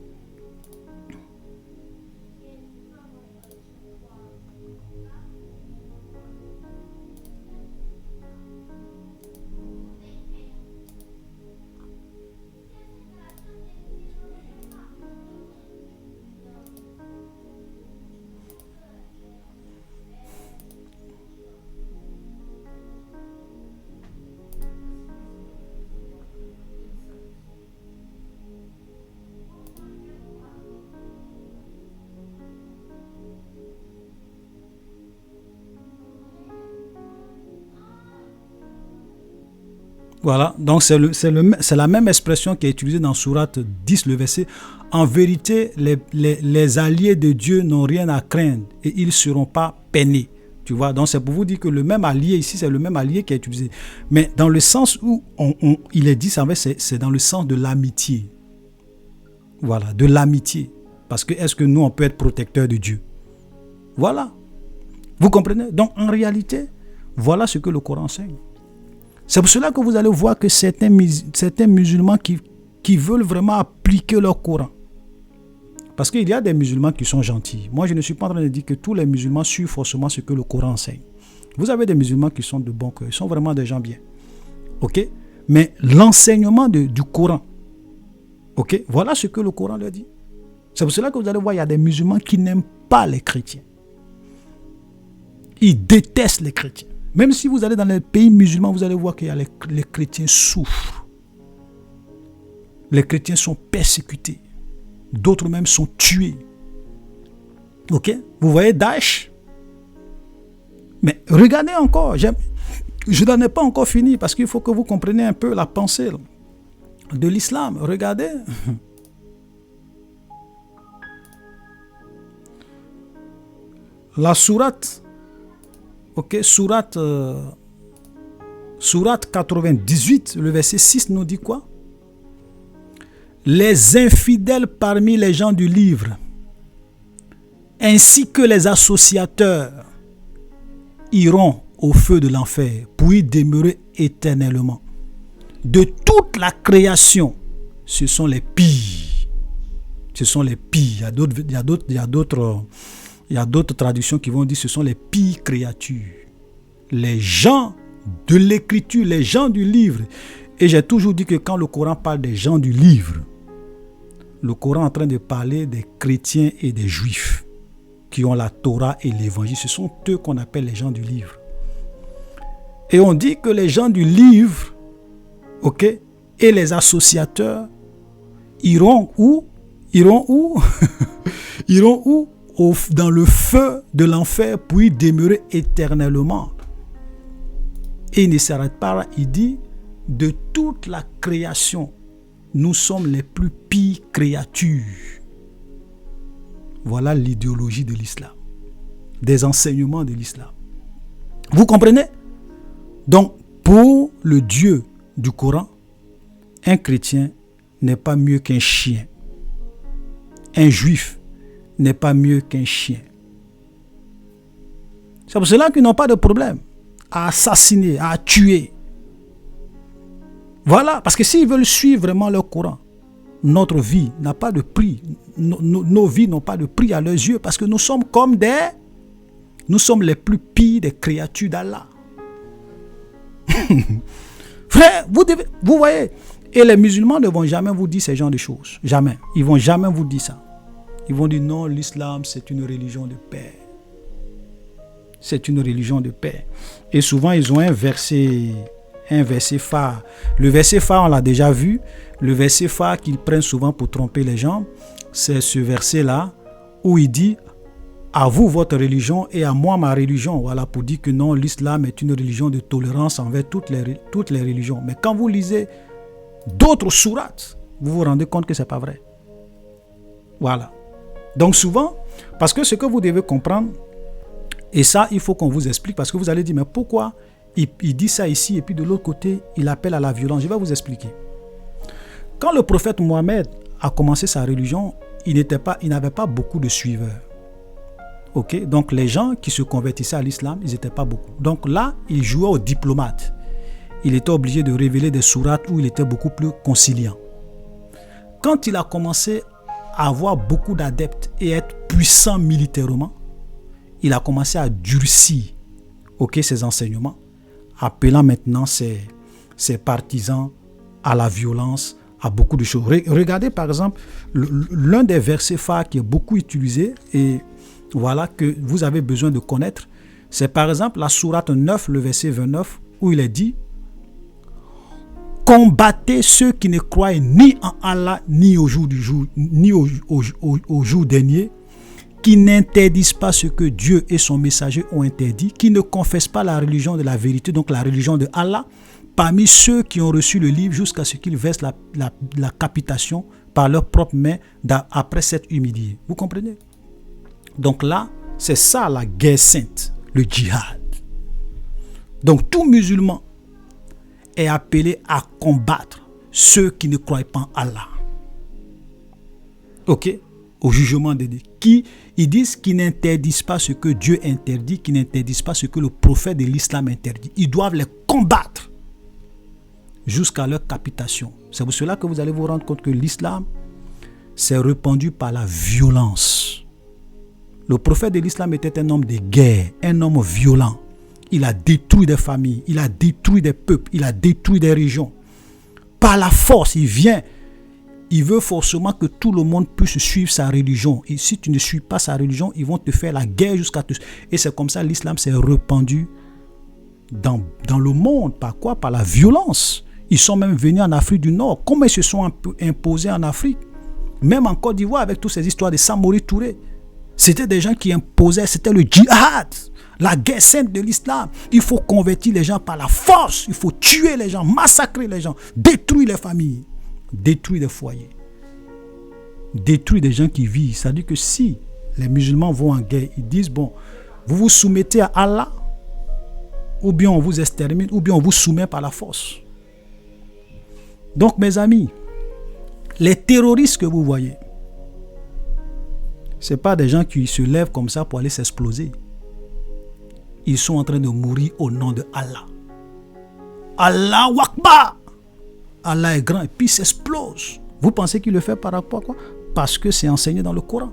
Voilà, donc c'est la même expression qui est utilisée dans Sourate 10, le verset. En vérité, les alliés de Dieu n'ont rien à craindre et ils ne seront pas peinés. Tu vois, donc c'est pour vous dire que le même allié ici, c'est le même allié qui est utilisé. Mais dans le sens où il est dit, c'est dans le sens de l'amitié. Voilà, de l'amitié. Parce que est-ce que nous, on peut être protecteur de Dieu? Voilà. Vous comprenez? Donc en réalité, voilà ce que le Coran enseigne. C'est pour cela que vous allez voir que certains musulmans qui veulent vraiment appliquer leur Coran. Parce qu'il y a des musulmans qui sont gentils. Moi, je ne suis pas en train de dire que tous les musulmans suivent forcément ce que le Coran enseigne. Vous avez des musulmans qui sont de bon cœur. Ils sont vraiment des gens bien. OK? Mais l'enseignement du Coran, OK? Voilà ce que le Coran leur dit. C'est pour cela que vous allez voir, il y a des musulmans qui n'aiment pas les chrétiens. Ils détestent les chrétiens. Même si vous allez dans les pays musulmans, vous allez voir que les chrétiens souffrent. Les chrétiens sont persécutés. D'autres même sont tués. Ok? Vous voyez Daesh? Mais regardez encore. Je n'en ai pas encore fini parce qu'il faut que vous compreniez un peu la pensée de l'islam. Regardez. La sourate. Ok? Sourate 98, le verset 6 nous dit quoi? Les infidèles parmi les gens du livre, ainsi que les associateurs, iront au feu de l'enfer pour y demeurer éternellement. De toute la création, ce sont les pires. Ce sont les pires. Il y a d'autres traductions qui vont dire que ce sont les pires créatures. Les gens de l'écriture, les gens du livre. Et j'ai toujours dit que quand le Coran parle des gens du livre, le Coran est en train de parler des chrétiens et des juifs qui ont la Torah et l'évangile. Ce sont eux qu'on appelle les gens du livre. Et on dit que les gens du livre, ok, et les associateurs iront où? Iront où? Iront où? Dans le feu de l'enfer pour y demeurer éternellement. Et il ne s'arrête pas là, il dit de toute la création, nous sommes les plus pires créatures. Voilà l'idéologie de l'islam, des enseignements de l'islam. Vous comprenez? Donc, pour le Dieu du Coran, un chrétien n'est pas mieux qu'un chien. Un juif n'est pas mieux qu'un chien. C'est pour cela qu'ils n'ont pas de problème à assassiner, à tuer. Voilà, parce que s'ils veulent suivre vraiment leur Coran, notre vie n'a pas de prix. Nos vies n'ont pas de prix à leurs yeux parce que nous sommes les plus pires des créatures d'Allah. Frère, vous voyez, et les musulmans ne vont jamais vous dire ce genre de choses. Jamais. Ils ne vont jamais vous dire ça. Ils vont dire non, l'islam c'est une religion de paix. C'est une religion de paix. Et souvent ils ont un verset phare. Le verset phare, on l'a déjà vu. Le verset phare qu'ils prennent souvent pour tromper les gens, c'est ce verset-là où il dit à vous votre religion et à moi ma religion. Voilà, pour dire que non, l'islam est une religion de tolérance envers toutes les religions. Mais quand vous lisez d'autres sourates, vous vous rendez compte que ce n'est pas vrai. Voilà. Donc souvent, parce que ce que vous devez comprendre, et ça, il faut qu'on vous explique, parce que vous allez dire, mais pourquoi il dit ça ici, et puis de l'autre côté, il appelle à la violence. Je vais vous expliquer. Quand le prophète Mohammed a commencé sa religion, il n'avait pas beaucoup de suiveurs. Ok, donc les gens qui se convertissaient à l'islam, ils n'étaient pas beaucoup. Donc là, il jouait au diplomate. Il était obligé de révéler des sourates où il était beaucoup plus conciliant. Quand il a commencé à avoir beaucoup d'adeptes et être puissant militairement, il a commencé à durcir ses enseignements, appelant maintenant ses partisans à la violence, à beaucoup de choses. Regardez par exemple l'un des versets phares qui est beaucoup utilisé et voilà que vous avez besoin de connaître. C'est par exemple la sourate 9, le verset 29, où il est dit « Combattez ceux qui ne croient ni en Allah, ni au jour dernier, qui n'interdisent pas ce que Dieu et son messager ont interdit, qui ne confessent pas la religion de la vérité, donc la religion de Allah, parmi ceux qui ont reçu le livre jusqu'à ce qu'ils versent la capitation par leurs propres mains après s'être humiliés. Vous comprenez? Donc là, c'est ça la guerre sainte, le djihad. Donc tout musulman est appelé à combattre ceux qui ne croient pas en Allah. Ok? Au jugement de Dieu. Ils disent qu'ils n'interdisent pas ce que Dieu interdit, qu'ils n'interdisent pas ce que le prophète de l'islam interdit. Ils doivent les combattre jusqu'à leur capitation. C'est pour cela que vous allez vous rendre compte que l'islam s'est répandu par la violence. Le prophète de l'islam était un homme de guerre, un homme violent. Il a détruit des familles, il a détruit des peuples, il a détruit des régions. Par la force, il veut forcément que tout le monde puisse suivre sa religion. Et si tu ne suis pas sa religion, ils vont te faire la guerre jusqu'à te... Et c'est comme ça que l'islam s'est répandu dans le monde. Par quoi? Par la violence. Ils sont même venus en Afrique du Nord. Comment ils se sont imposés en Afrique? Même en Côte d'Ivoire, avec toutes ces histoires de Samori Touré. C'était des gens qui imposaient, c'était le djihad. La guerre sainte de l'islam. Il faut convertir les gens par la force. Il faut tuer les gens, massacrer les gens, détruire les familles, détruire les foyers, détruire des gens qui vivent. C'est-à-dire que si les musulmans vont en guerre, ils disent, bon, vous vous soumettez à Allah, ou bien on vous extermine, ou bien on vous soumet par la force. Donc mes amis, les terroristes que vous voyez, ce n'est pas des gens qui se lèvent comme ça pour aller s'exploser. Ils sont en train de mourir au nom de Allah. Allah Akbar! Allah est grand et puis il s'explose. Vous pensez qu'il le fait par rapport à quoi? Parce que c'est enseigné dans le Coran.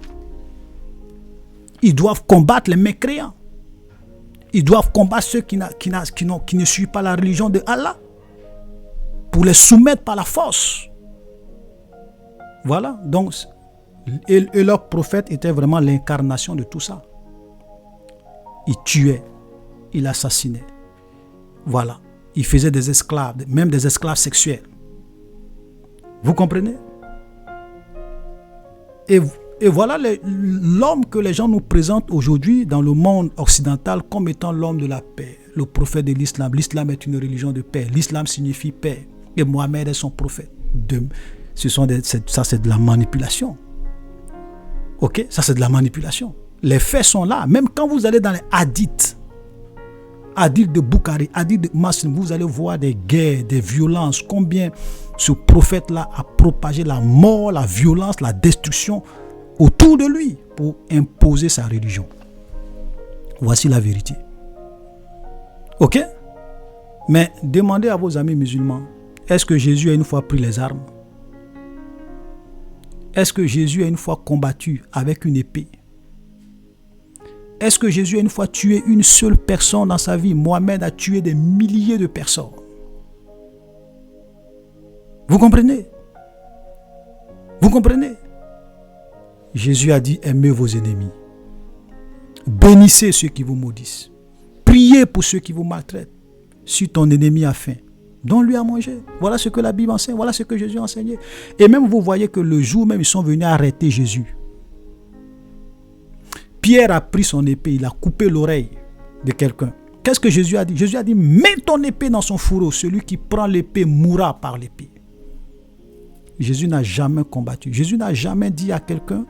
Ils doivent combattre les mécréants. Ils doivent combattre ceux qui ne suivent pas la religion de Allah pour les soumettre par la force. Voilà. Donc, et leur prophète était vraiment l'incarnation de tout ça. Il tuait, il assassinait. Voilà. Il faisait des esclaves, même des esclaves sexuels. Vous comprenez? Et voilà l'homme que les gens nous présentent aujourd'hui dans le monde occidental comme étant l'homme de la paix, le prophète de l'islam. L'islam est une religion de paix. L'islam signifie paix. Et Mohammed est son prophète. Ça, c'est de la manipulation. Ok? Ça, c'est de la manipulation. Les faits sont là. Même quand vous allez dans les hadiths de Bukhari, hadith de Muslim, vous allez voir des guerres, des violences. Combien ce prophète-là a propagé la mort, la violence, la destruction autour de lui pour imposer sa religion. Voici la vérité. Ok? Mais demandez à vos amis musulmans, est-ce que Jésus a une fois pris les armes? Est-ce que Jésus a une fois combattu avec une épée? Est-ce que Jésus a une fois tué une seule personne dans sa vie? Mohamed a tué des milliers de personnes. Vous comprenez? Vous comprenez? Jésus a dit, aimez vos ennemis. Bénissez ceux qui vous maudissent. Priez pour ceux qui vous maltraitent. Si ton ennemi a faim, donne-lui à manger. Voilà ce que la Bible enseigne. Voilà ce que Jésus a enseigné. Et même vous voyez que le jour même, ils sont venus arrêter Jésus. Pierre a pris son épée, il a coupé l'oreille de quelqu'un. Qu'est-ce que Jésus a dit? Jésus a dit, mets ton épée dans son fourreau. Celui qui prend l'épée mourra par l'épée. Jésus n'a jamais combattu. Jésus n'a jamais dit à quelqu'un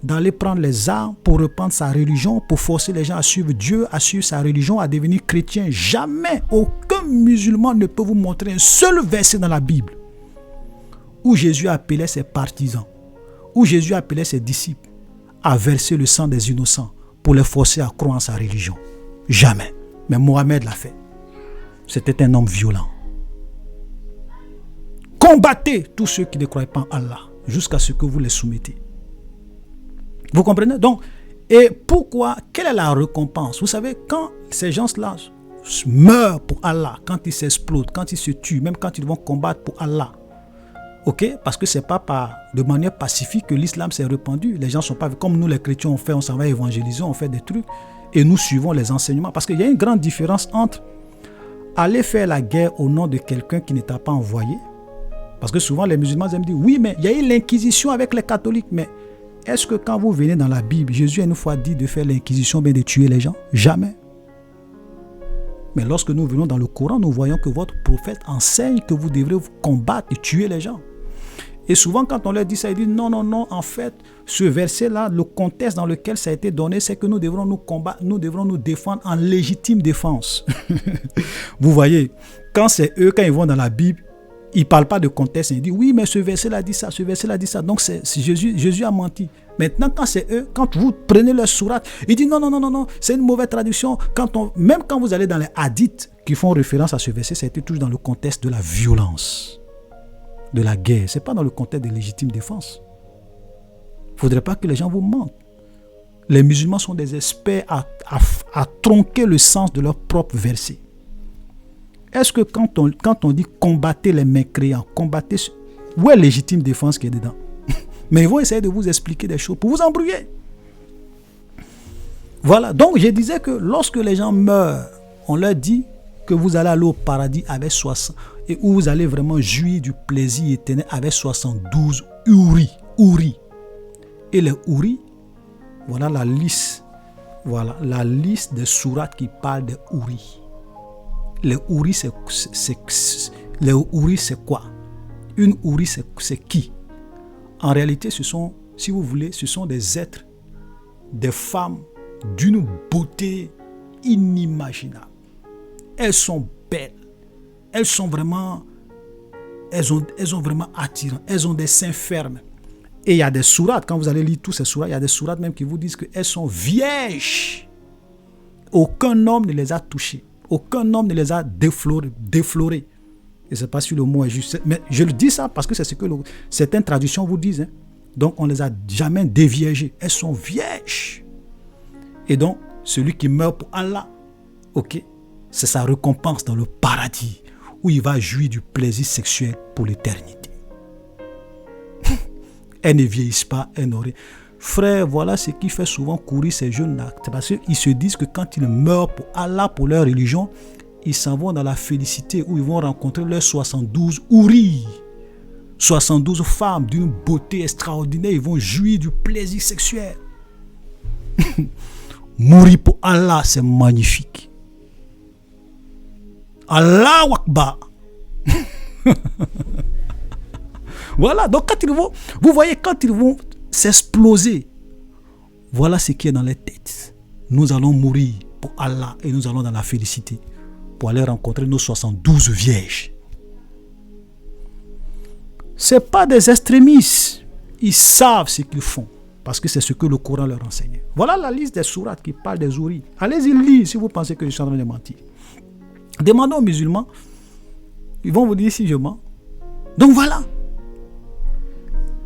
d'aller prendre les armes pour reprendre sa religion, pour forcer les gens à suivre Dieu, à suivre sa religion, à devenir chrétien. Jamais. Aucun musulman ne peut vous montrer un seul verset dans la Bible où Jésus appelait ses partisans, où Jésus appelait ses disciples à verser le sang des innocents pour les forcer à croire en sa religion. Jamais. Mais Mohammed l'a fait. C'était un homme violent. Combattez tous ceux qui ne croient pas en Allah jusqu'à ce que vous les soumettez. Vous comprenez? Donc, et pourquoi? Quelle est la récompense? Vous savez, quand ces gens-là meurent pour Allah, quand ils s'explosent, quand ils se tuent, même quand ils vont combattre pour Allah, ok? Parce que ce n'est pas de manière pacifique que l'islam s'est répandu. Les gens ne sont pas comme nous les chrétiens on fait, on s'en va évangéliser, on fait des trucs et nous suivons les enseignements. Parce qu'il y a une grande différence entre aller faire la guerre au nom de quelqu'un qui ne t'a pas envoyé. Parce que souvent les musulmans aiment dire, oui, mais il y a eu l'inquisition avec les catholiques. Mais est-ce que quand vous venez dans la Bible, Jésus a une fois dit de faire l'inquisition, bien de tuer les gens? Jamais. Mais lorsque nous venons dans le Coran, nous voyons que votre prophète enseigne que vous devrez vous combattre et tuer les gens. Et souvent, quand on leur dit ça, ils disent non, non, non, en fait, ce verset-là, le contexte dans lequel ça a été donné, c'est que nous devrons nous combattre, nous devrons nous défendre en légitime défense. Vous voyez, quand c'est eux, quand ils vont dans la Bible, ils ne parlent pas de contexte, ils disent oui, mais ce verset-là dit ça, ce verset-là dit ça. Donc, c'est Jésus a menti. Maintenant, quand c'est eux, quand vous prenez leur sourate, ils disent non, non, non, non, non, c'est une mauvaise traduction. Même quand vous allez dans les hadiths qui font référence à ce verset, ça a été toujours dans le contexte de la violence, de la guerre. Ce n'est pas dans le contexte de légitime défense. Il ne faudrait pas que les gens vous mentent. Les musulmans sont des experts à tronquer le sens de leur propre verset. Est-ce que quand on dit combattez les mécréants, combattez, où est légitime défense qui est dedans? Mais ils vont essayer de vous expliquer des choses pour vous embrouiller. Voilà, donc je disais que lorsque les gens meurent, on leur dit que vous allez aller au paradis avec 60, et où vous allez vraiment jouir du plaisir éternel avec 72 houris. Et les houris, voilà la liste des sourates qui parlent des houris. Les houris, c'est quoi? Une hourie, c'est qui? En réalité, ce sont des êtres, des femmes d'une beauté inimaginable. Elles sont belles. Elles sont vraiment attirantes. Elles ont des seins fermes. Et il y a des sourates, quand vous allez lire tous ces sourates, il y a des sourates même qui vous disent qu'elles sont vierges. Aucun homme ne les a touchées. Aucun homme ne les a déflorées. Je ne sais pas si le mot est juste. Mais je le dis ça parce que c'est ce que certaines traductions vous disent. Hein. Donc, on ne les a jamais déviergées. Elles sont vierges. Et donc, celui qui meurt pour Allah, c'est sa récompense dans le paradis où il va jouir du plaisir sexuel pour l'éternité. Elles ne vieillissent pas, elles n'ont rien. Frère, voilà ce qui fait souvent courir ces jeunes-là. C'est parce qu'ils se disent que quand ils meurent pour Allah, pour leur religion, ils s'en vont dans la félicité où ils vont rencontrer leurs 72 houris. 72 femmes d'une beauté extraordinaire. Ils vont jouir du plaisir sexuel. Mourir pour Allah, c'est magnifique. Allahu Akbar. Voilà, donc quand ils vont, vous voyez, quand ils vont s'exploser, voilà ce qui est dans les têtes. Nous allons mourir pour Allah et nous allons dans la félicité pour aller rencontrer nos 72 vierges. Ce n'est pas des extrémistes. Ils savent ce qu'ils font parce que c'est ce que le Coran leur enseigne. Voilà la liste des sourates qui parlent des houris. Allez-y lire si vous pensez que je suis en train de mentir. Demandons aux musulmans, ils vont vous dire si je mens. Donc voilà.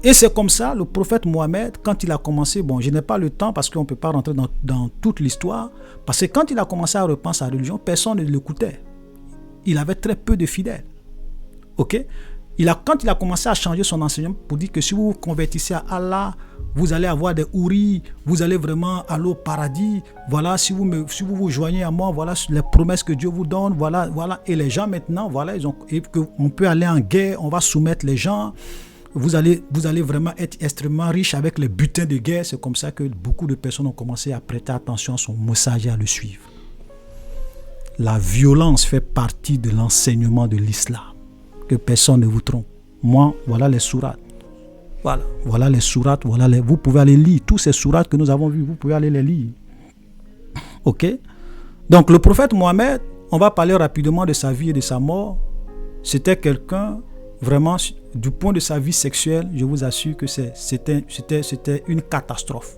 Et c'est comme ça, le prophète Mohammed, quand il a commencé, je n'ai pas le temps parce qu'on ne peut pas rentrer dans toute l'histoire, parce que quand il a commencé à reprendre sa religion, personne ne l'écoutait. Il avait très peu de fidèles. Quand il a commencé à changer son enseignement pour dire que si vous vous convertissez à Allah, vous allez avoir des houris, vous allez vraiment aller au paradis, voilà, si vous vous joignez à moi, voilà les promesses que Dieu vous donne, voilà. Et les gens maintenant, voilà, on peut aller en guerre, on va soumettre les gens. Vous allez vraiment être extrêmement riche avec les butins de guerre. C'est comme ça que beaucoup de personnes ont commencé à prêter attention à son message et à le suivre. La violence fait partie de l'enseignement de l'islam. Que personne ne vous trompe. Moi, voilà les sourates. Voilà les sourates. Vous pouvez aller lire tous ces sourates que nous avons vus. Vous pouvez aller les lire. Donc le prophète Mohammed, on va parler rapidement de sa vie et de sa mort. C'était quelqu'un... Vraiment, du point de sa vie sexuelle, je vous assure que c'était une catastrophe.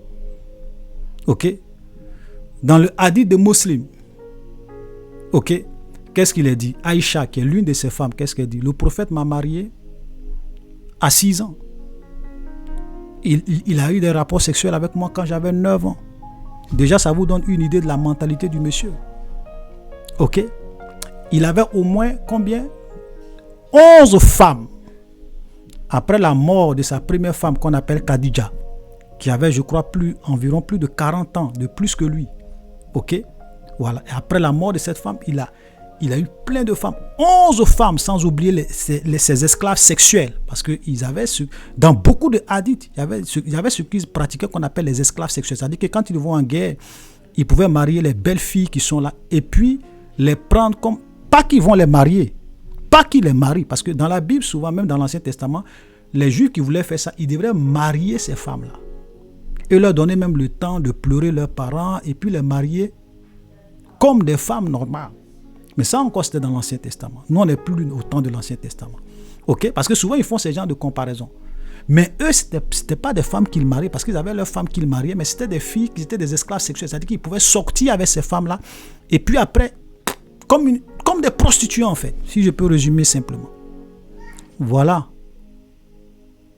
Dans le hadith de Muslim, qu'est-ce qu'il a dit? Aïcha, qui est l'une de ses femmes, qu'est-ce qu'elle dit? Le prophète m'a marié à 6 ans. Il a eu des rapports sexuels avec moi quand j'avais 9 ans. Déjà, ça vous donne une idée de la mentalité du monsieur. Il avait au moins combien? 11 femmes. Après la mort de sa première femme qu'on appelle Khadija, qui avait, je crois, environ plus de 40 ans, de plus que lui. Voilà. Et après la mort de cette femme, il a eu plein de femmes. 11 femmes, sans oublier ses esclaves sexuels. Parce que dans beaucoup de hadiths, il y avait ce qu'ils pratiquaient qu'on appelle les esclaves sexuels. C'est-à-dire que quand ils vont en guerre, ils pouvaient marier les belles filles qui sont là. Et puis, les prendre comme, pas qu'ils vont les marier, pas qu'ils les marient, parce que dans la Bible, souvent, même dans l'Ancien Testament, les Juifs qui voulaient faire ça, ils devraient marier ces femmes-là. Et leur donner même le temps de pleurer leurs parents et puis les marier comme des femmes normales. Mais ça encore, c'était dans l'Ancien Testament. Nous, on n'est plus au temps de l'Ancien Testament. OK? Parce que souvent, ils font ce genre de comparaison. Mais eux, ce n'était pas des femmes qu'ils mariaient, parce qu'ils avaient leurs femmes qu'ils mariaient, mais c'était des filles qui étaient des esclaves sexuels. C'est-à-dire qu'ils pouvaient sortir avec ces femmes-là, et puis après, comme des prostituées en fait, si je peux résumer simplement. Voilà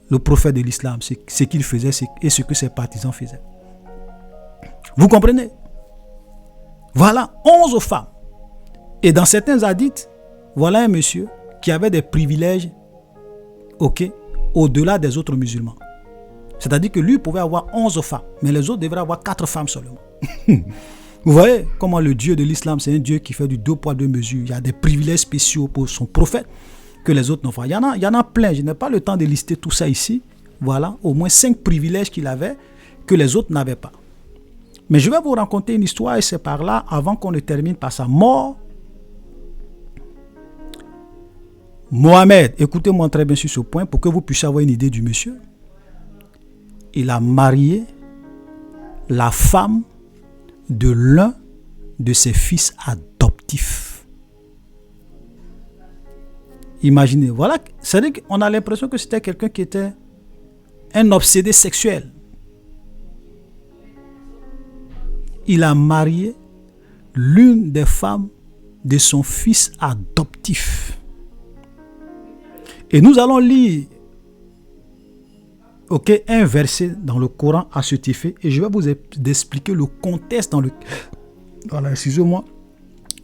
le prophète de l'islam, ce qu'il faisait et ce que ses partisans faisaient. Vous comprenez? Voilà 11 femmes. Et dans certains hadiths, voilà un monsieur qui avait des privilèges, ok, au-delà des autres musulmans. C'est-à-dire que lui pouvait avoir 11 femmes, mais les autres devraient avoir 4 femmes seulement. Vous voyez comment le Dieu de l'islam, c'est un Dieu qui fait du 2 poids 2 mesures. Il y a des privilèges spéciaux pour son prophète que les autres n'ont pas. Il y en a plein. Je n'ai pas le temps de lister tout ça ici. Voilà, au moins 5 privilèges qu'il avait que les autres n'avaient pas. Mais je vais vous raconter une histoire et c'est par là, avant qu'on ne termine par sa mort. Mohamed, écoutez-moi très bien sur ce point pour que vous puissiez avoir une idée du monsieur. Il a marié la femme de l'un de ses fils adoptifs. Imaginez, voilà, c'est-à-dire qu'on a l'impression que c'était quelqu'un qui était un obsédé sexuel. Il a marié l'une des femmes de son fils adoptif. Et nous allons lire un verset dans le Coran à cet effet et je vais vous expliquer le contexte dans lequel,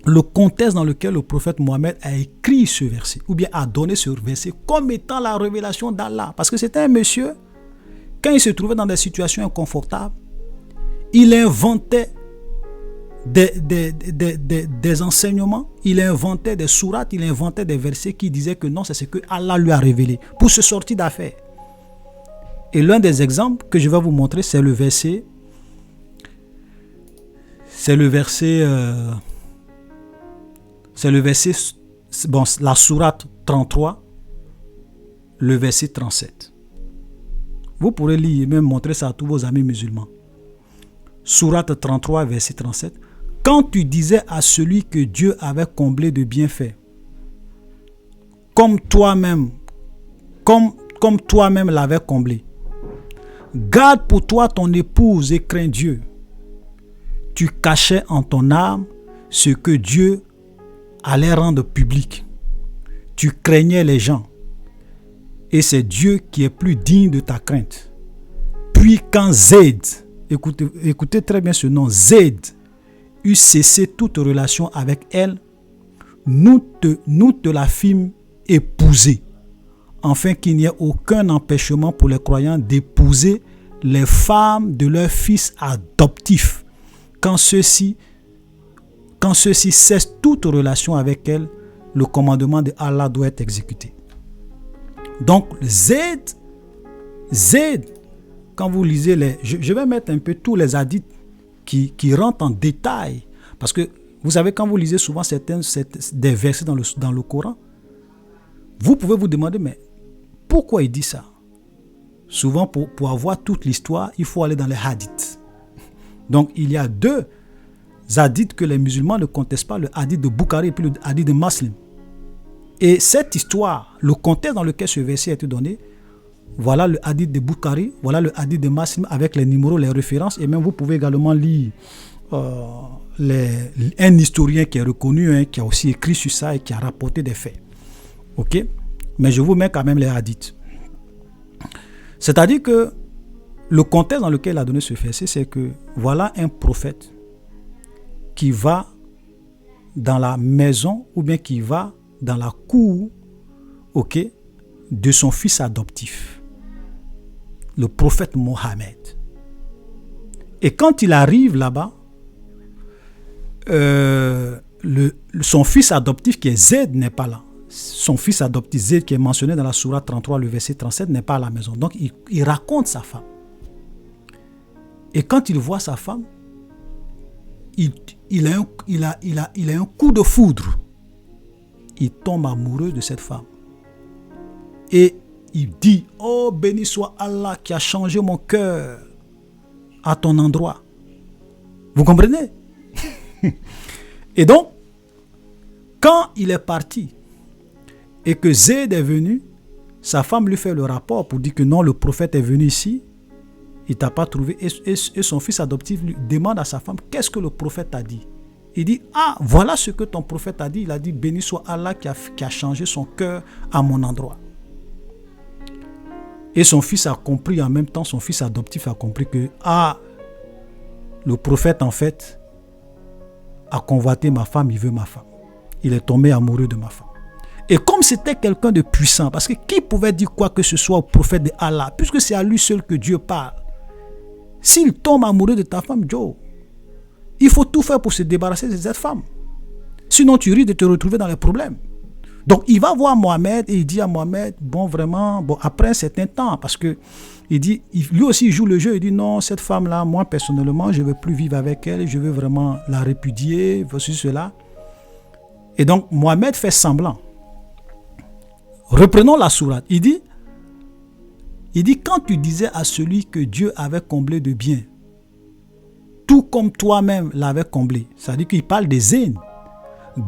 le contexte dans lequel le prophète Mohammed a écrit ce verset ou bien a donné ce verset comme étant la révélation d'Allah. Parce que c'était un monsieur, quand il se trouvait dans des situations inconfortables, il inventait des enseignements, il inventait des sourates, il inventait des versets qui disaient que non, c'est ce que Allah lui a révélé pour se sortir d'affaire. Et l'un des exemples que je vais vous montrer, c'est le verset, la sourate 33, le verset 37. Vous pourrez lire et même montrer ça à tous vos amis musulmans. Sourate 33, verset 37. Quand tu disais à celui que Dieu avait comblé de bienfaits, comme toi-même l'avais comblé, garde pour toi ton épouse et crains Dieu. Tu cachais en ton âme ce que Dieu allait rendre public. Tu craignais les gens. Et c'est Dieu qui est plus digne de ta crainte. Puis quand Zayd, écoutez très bien ce nom, Zayd, eut cessé toute relation avec elle, nous te la fîmes épouser, afin qu'il n'y ait aucun empêchement pour les croyants d'épouser les femmes de leurs fils adoptifs, quand ceux-ci cessent toute relation avec elles, le commandement de Allah doit être exécuté. Donc, Zayd, quand vous lisez je vais mettre un peu tous les hadiths qui rentrent en détail, parce que vous savez, quand vous lisez souvent des versets dans le Coran, vous pouvez vous demander, mais pourquoi il dit ça? Souvent, pour avoir toute l'histoire, il faut aller dans les hadiths. Donc, il y a 2 hadiths que les musulmans ne contestent pas, le hadith de Bukhari et puis le hadith de Muslim. Et cette histoire, le contexte dans lequel ce verset a été donné, voilà le hadith de Bukhari, voilà le hadith de Muslim avec les numéros, les références, et même vous pouvez également lire un historien qui est reconnu, qui a aussi écrit sur ça et qui a rapporté des faits. Ok? Mais je vous mets quand même les hadiths. C'est-à-dire que le contexte dans lequel il a donné ce verset, c'est que voilà un prophète qui va dans la maison ou bien qui va dans la cour, de son fils adoptif, le prophète Mohammed. Et quand il arrive là-bas, son fils adoptif qui est Zayd n'est pas là. Son fils adoptif Zayd qui est mentionné dans la sourate 33, le verset 37, n'est pas à la maison. Donc il raconte sa femme. Et quand il voit sa femme, il a un coup de foudre. Il tombe amoureux de cette femme. Et il dit, oh béni soit Allah qui a changé mon cœur à ton endroit. Vous comprenez? Et donc, quand il est parti et que Zayd est venu, sa femme lui fait le rapport pour dire que non, le prophète est venu ici, il ne t'a pas trouvé. Et son fils adoptif lui demande à sa femme, qu'est-ce que le prophète a dit? Il dit, ah, voilà ce que ton prophète a dit. Il a dit, béni soit Allah qui a changé son cœur à mon endroit. Et son fils a compris, en même temps, son fils adoptif a compris que, ah, le prophète, en fait, a convoité ma femme, il veut ma femme. Il est tombé amoureux de ma femme. Et comme c'était quelqu'un de puissant, parce que qui pouvait dire quoi que ce soit au prophète de Allah, puisque c'est à lui seul que Dieu parle. S'il tombe amoureux de ta femme, Joe, il faut tout faire pour se débarrasser de cette femme. Sinon, tu risques de te retrouver dans les problèmes. Donc, il va voir Mohamed et il dit à Mohamed, bon, vraiment, bon, après un certain temps, parce que il dit, lui aussi, il joue le jeu, il dit, non, cette femme-là, moi, personnellement, je ne veux plus vivre avec elle, je veux vraiment la répudier, voici cela. Et donc, Mohamed fait semblant. Reprenons la sourate. Il dit, quand tu disais à celui que Dieu avait comblé de bien, tout comme toi-même l'avais comblé, c'est-à-dire qu'il parle des Zayn.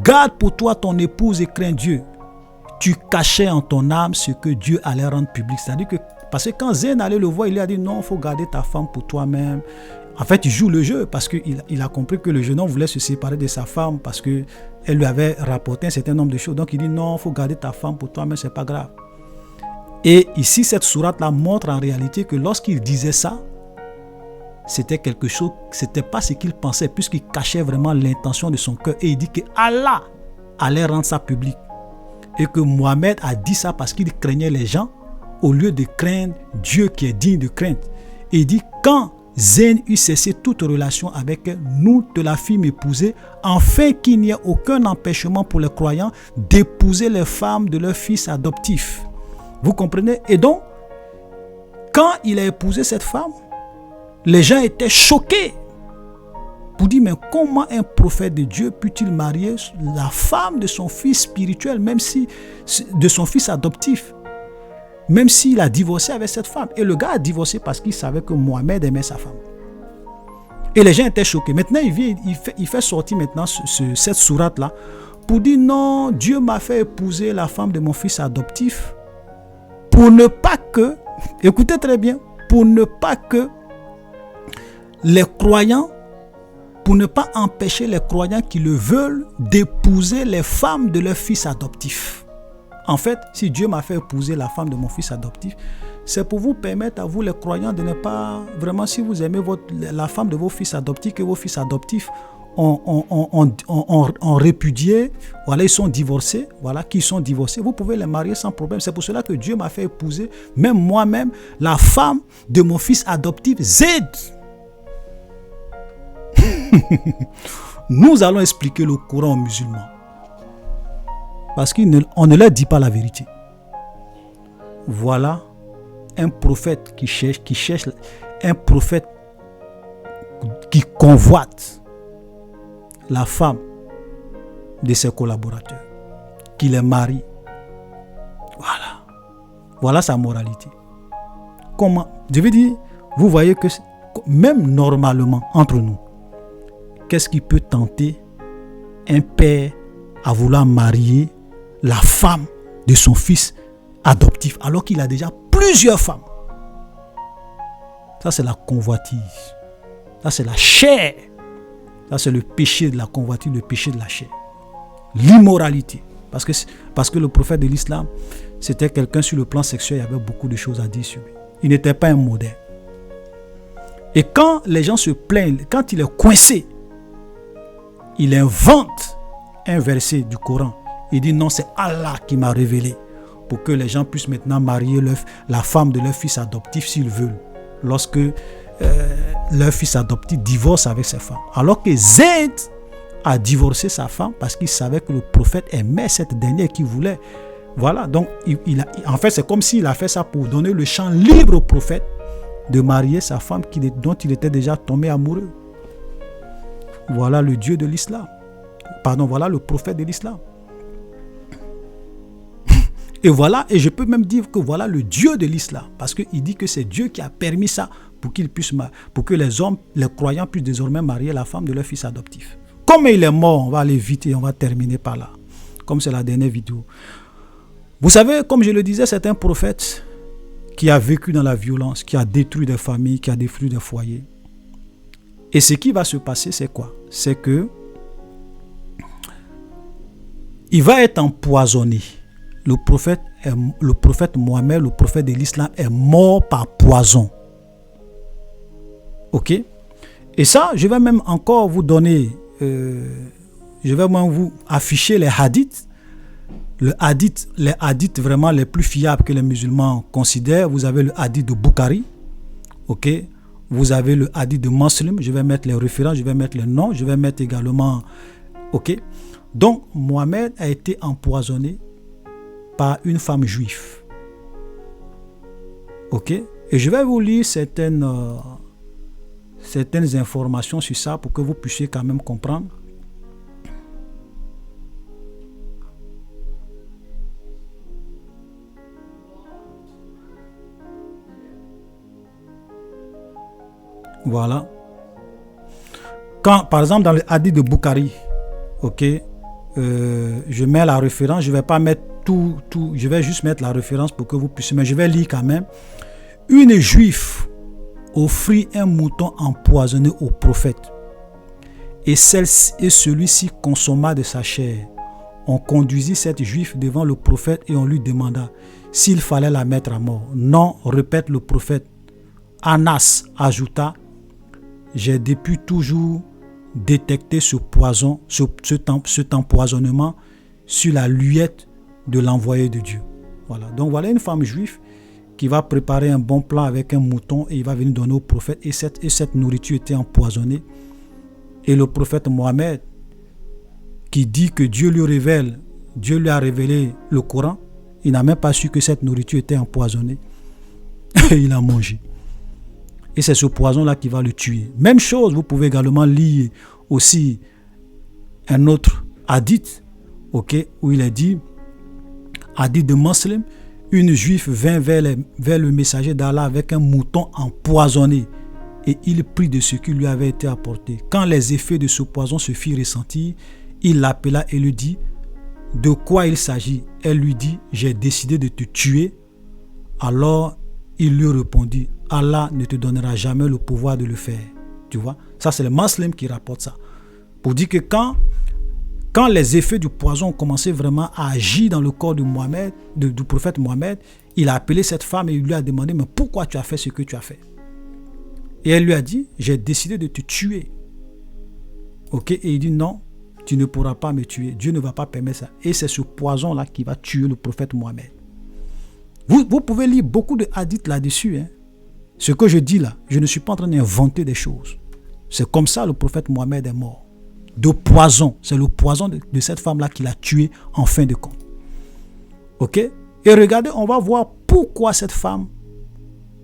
Garde pour toi ton épouse et crains Dieu. Tu cachais en ton âme ce que Dieu allait rendre public. C'est-à-dire que, parce que quand Zayn allait le voir, il lui a dit non, il faut garder ta femme pour toi-même. En fait, il joue le jeu parce qu'il a compris que le jeune homme voulait se séparer de sa femme parce qu'elle lui avait rapporté un certain nombre de choses. Donc il dit non, il faut garder ta femme pour toi-même, c'est pas grave. Et ici, cette sourate-là montre en réalité que lorsqu'il disait ça, c'était quelque chose, c'était pas ce qu'il pensait, puisqu'il cachait vraiment l'intention de son cœur. Et il dit que Allah allait rendre ça public. Et que Mohamed a dit ça parce qu'il craignait les gens au lieu de craindre Dieu qui est digne de crainte. Et il dit, quand Zayn eut cessé toute relation avec elle, nous te la fîmes épouser, afin qu'il n'y ait aucun empêchement pour les croyants d'épouser les femmes de leurs fils adoptifs. Vous comprenez? Et donc, quand il a épousé cette femme, les gens étaient choqués pour dire, mais comment un prophète de Dieu peut-il marier la femme de son fils spirituel, même si de son fils adoptif, même s'il a divorcé avec cette femme? Et le gars a divorcé parce qu'il savait que Mohamed aimait sa femme. Et les gens étaient choqués. Maintenant, il fait sortir maintenant cette sourate-là pour dire, non, Dieu m'a fait épouser la femme de mon fils adoptif pour ne pas que, écoutez très bien, pour ne pas que les croyants, pour ne pas empêcher les croyants qui le veulent d'épouser les femmes de leurs fils adoptifs. En fait, si Dieu m'a fait épouser la femme de mon fils adoptif, c'est pour vous permettre à vous les croyants de ne pas, vraiment, si vous aimez la femme de vos fils adoptifs, que vos fils adoptifs ont répudié, voilà, ils sont divorcés, voilà, qu'ils sont divorcés, vous pouvez les marier sans problème. C'est pour cela que Dieu m'a fait épouser, même moi-même, la femme de mon fils adoptif, Zayd. Nous allons expliquer le Coran aux musulmans. Parce qu'on ne leur dit pas la vérité. Voilà un prophète qui cherche, un prophète qui convoite la femme de ses collaborateurs, qui les marie. Voilà sa moralité. Comment? Je veux dire, vous voyez que même normalement, entre nous, qu'est-ce qui peut tenter un père à vouloir marier la femme de son fils adoptif alors qu'il a déjà plusieurs femmes? Ça, c'est la convoitise. Ça, c'est la chair. Ça, c'est le péché de la convoitise, le péché de la chair. L'immoralité. Parce que le prophète de l'islam, c'était quelqu'un sur le plan sexuel, il y avait beaucoup de choses à dire sur lui. Il n'était pas un modèle. Et quand les gens se plaignent, quand il est coincé, il invente un verset du Coran. Il dit non, c'est Allah qui m'a révélé pour que les gens puissent maintenant marier la femme de leur fils adoptif s'ils veulent, lorsque leur fils adoptif divorce avec sa femme. Alors que Zayd a divorcé sa femme parce qu'il savait que le prophète aimait cette dernière qu'il voulait. Voilà, donc en fait c'est comme s'il a fait ça pour donner le champ libre au prophète de marier sa femme dont il était déjà tombé amoureux. voilà le Dieu de l'islam. Pardon, voilà le prophète de l'islam. Et voilà, et je peux même dire que voilà le Dieu de l'islam, parce qu'il dit que c'est Dieu qui a permis ça pour que les hommes, les croyants puissent désormais marier la femme de leur fils adoptif. Comme il est mort, on va aller vite et on va terminer par là, comme c'est la dernière vidéo. Vous savez, comme je le disais, c'est un prophète qui a vécu dans la violence, qui a détruit des familles, qui a détruit des foyers. Et ce qui va se passer, c'est quoi? C'est que il va être empoisonné. Le prophète Mohammed, le prophète de l'islam, est mort par poison. Ok? Et ça, je vais même encore vous donner, je vais même vous afficher les hadiths. Les hadiths vraiment les plus fiables que les musulmans considèrent. Vous avez le hadith de Bukhari. Ok? Vous avez le hadith de Muslim. Je vais mettre les références, je vais mettre les noms, je vais mettre également. Ok? Donc, Mohammed a été empoisonné par une femme juive. Ok? Et je vais vous lire certaines informations sur ça pour que vous puissiez quand même comprendre. Voilà. Quand, par exemple, dans le hadith de Bukhari, ok, je mets la référence, je ne vais pas mettre tout, je vais juste mettre la référence pour que vous puissiez, mais je vais lire quand même. Une juive offrit un mouton empoisonné au prophète, et celui-ci consomma de sa chair. On conduisit cette juive devant le prophète et on lui demanda s'il fallait la mettre à mort. Non, répète le prophète. Anas ajouta: j'ai depuis toujours détecté ce poison, cet empoisonnement sur la luette de l'envoyé de Dieu. Voilà. Donc voilà une femme juive qui va préparer un bon plat avec un mouton et il va venir donner au prophète, et cette nourriture était empoisonnée. Et le prophète Mohammed, qui dit que Dieu lui a révélé le Coran, il n'a même pas su que cette nourriture était empoisonnée. Et il a mangé. Et c'est ce poison-là qui va le tuer. Même chose, vous pouvez également lire aussi un autre hadith, ok, où il est dit, hadith de Muslim, une juive vint vers le messager d'Allah avec un mouton empoisonné et il prit de ce qui lui avait été apporté. Quand les effets de ce poison se firent ressentir, il l'appela et lui dit: de quoi il s'agit? Elle lui dit: j'ai décidé de te tuer. Alors il lui répondit: Allah ne te donnera jamais le pouvoir de le faire. Tu vois, ça c'est le Muslim qui rapporte ça. Pour dire que quand les effets du poison ont commencé vraiment à agir dans le corps de Mohammed, du prophète Mohammed, il a appelé cette femme et il lui a demandé: mais pourquoi tu as fait ce que tu as fait? Et elle lui a dit: j'ai décidé de te tuer. Ok, et il dit: non, tu ne pourras pas me tuer. Dieu ne va pas permettre ça. Et c'est ce poison-là qui va tuer le prophète Mohammed. Vous pouvez lire beaucoup de hadiths là-dessus. Hein. Ce que je dis là, je ne suis pas en train d'inventer des choses. C'est comme ça le prophète Mohammed est mort. De poison. C'est le poison de cette femme-là qui l'a tué en fin de compte. Ok? Et regardez, on va voir pourquoi cette femme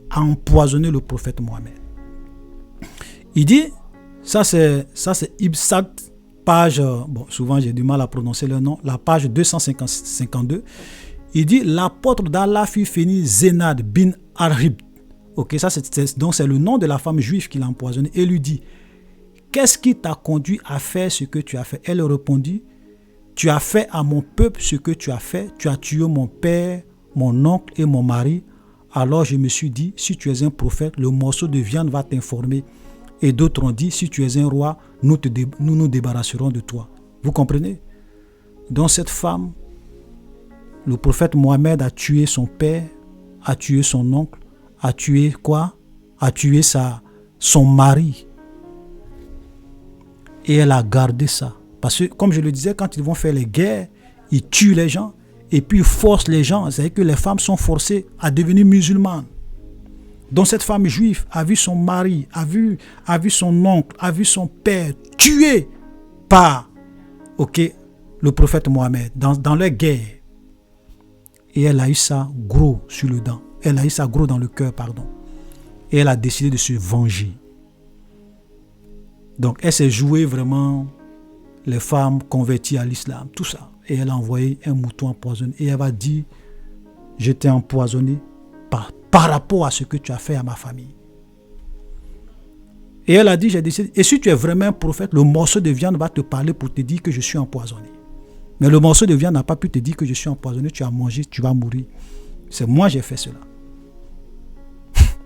a empoisonné le prophète Mohammed. Il dit, ça c'est Ibsat, page, bon, souvent j'ai du mal à prononcer le nom, la page 252. Il dit: l'apôtre d'Allah fit finir Zénad bin Arhib. Ok, ça donc c'est le nom de la femme juive qui l'a empoisonné. Et lui dit: qu'est-ce qui t'a conduit à faire ce que tu as fait? Elle répondit: tu as fait à mon peuple ce que tu as fait. Tu as tué mon père, mon oncle et mon mari. Alors je me suis dit: si tu es un prophète, le morceau de viande va t'informer. Et d'autres ont dit: si tu es un roi, nous nous débarrasserons de toi. Vous comprenez? Donc cette femme, le prophète Mohammed a tué son père, a tué son oncle, a tué quoi? A tué son mari. Et elle a gardé ça. Parce que, comme je le disais, quand ils vont faire les guerres, ils tuent les gens et puis ils forcent les gens. C'est-à-dire que les femmes sont forcées à devenir musulmanes. Donc cette femme juive a vu son mari, a vu son oncle, a vu son père tué par le prophète Mohammed dans leur guerre. Et elle a eu ça gros sur le dent. Elle a eu ça gros dans le cœur, pardon. Et elle a décidé de se venger. Donc, elle s'est jouée vraiment les femmes converties à l'islam, tout ça. Et elle a envoyé un mouton empoisonné. Et elle va dire, je t'ai empoisonné par rapport à ce que tu as fait à ma famille. Et elle a dit, j'ai décidé, et si tu es vraiment un prophète, le morceau de viande va te parler pour te dire que je suis empoisonné. Mais le morceau de viande n'a pas pu te dire que je suis empoisonné, tu as mangé, tu vas mourir. C'est moi qui ai fait cela.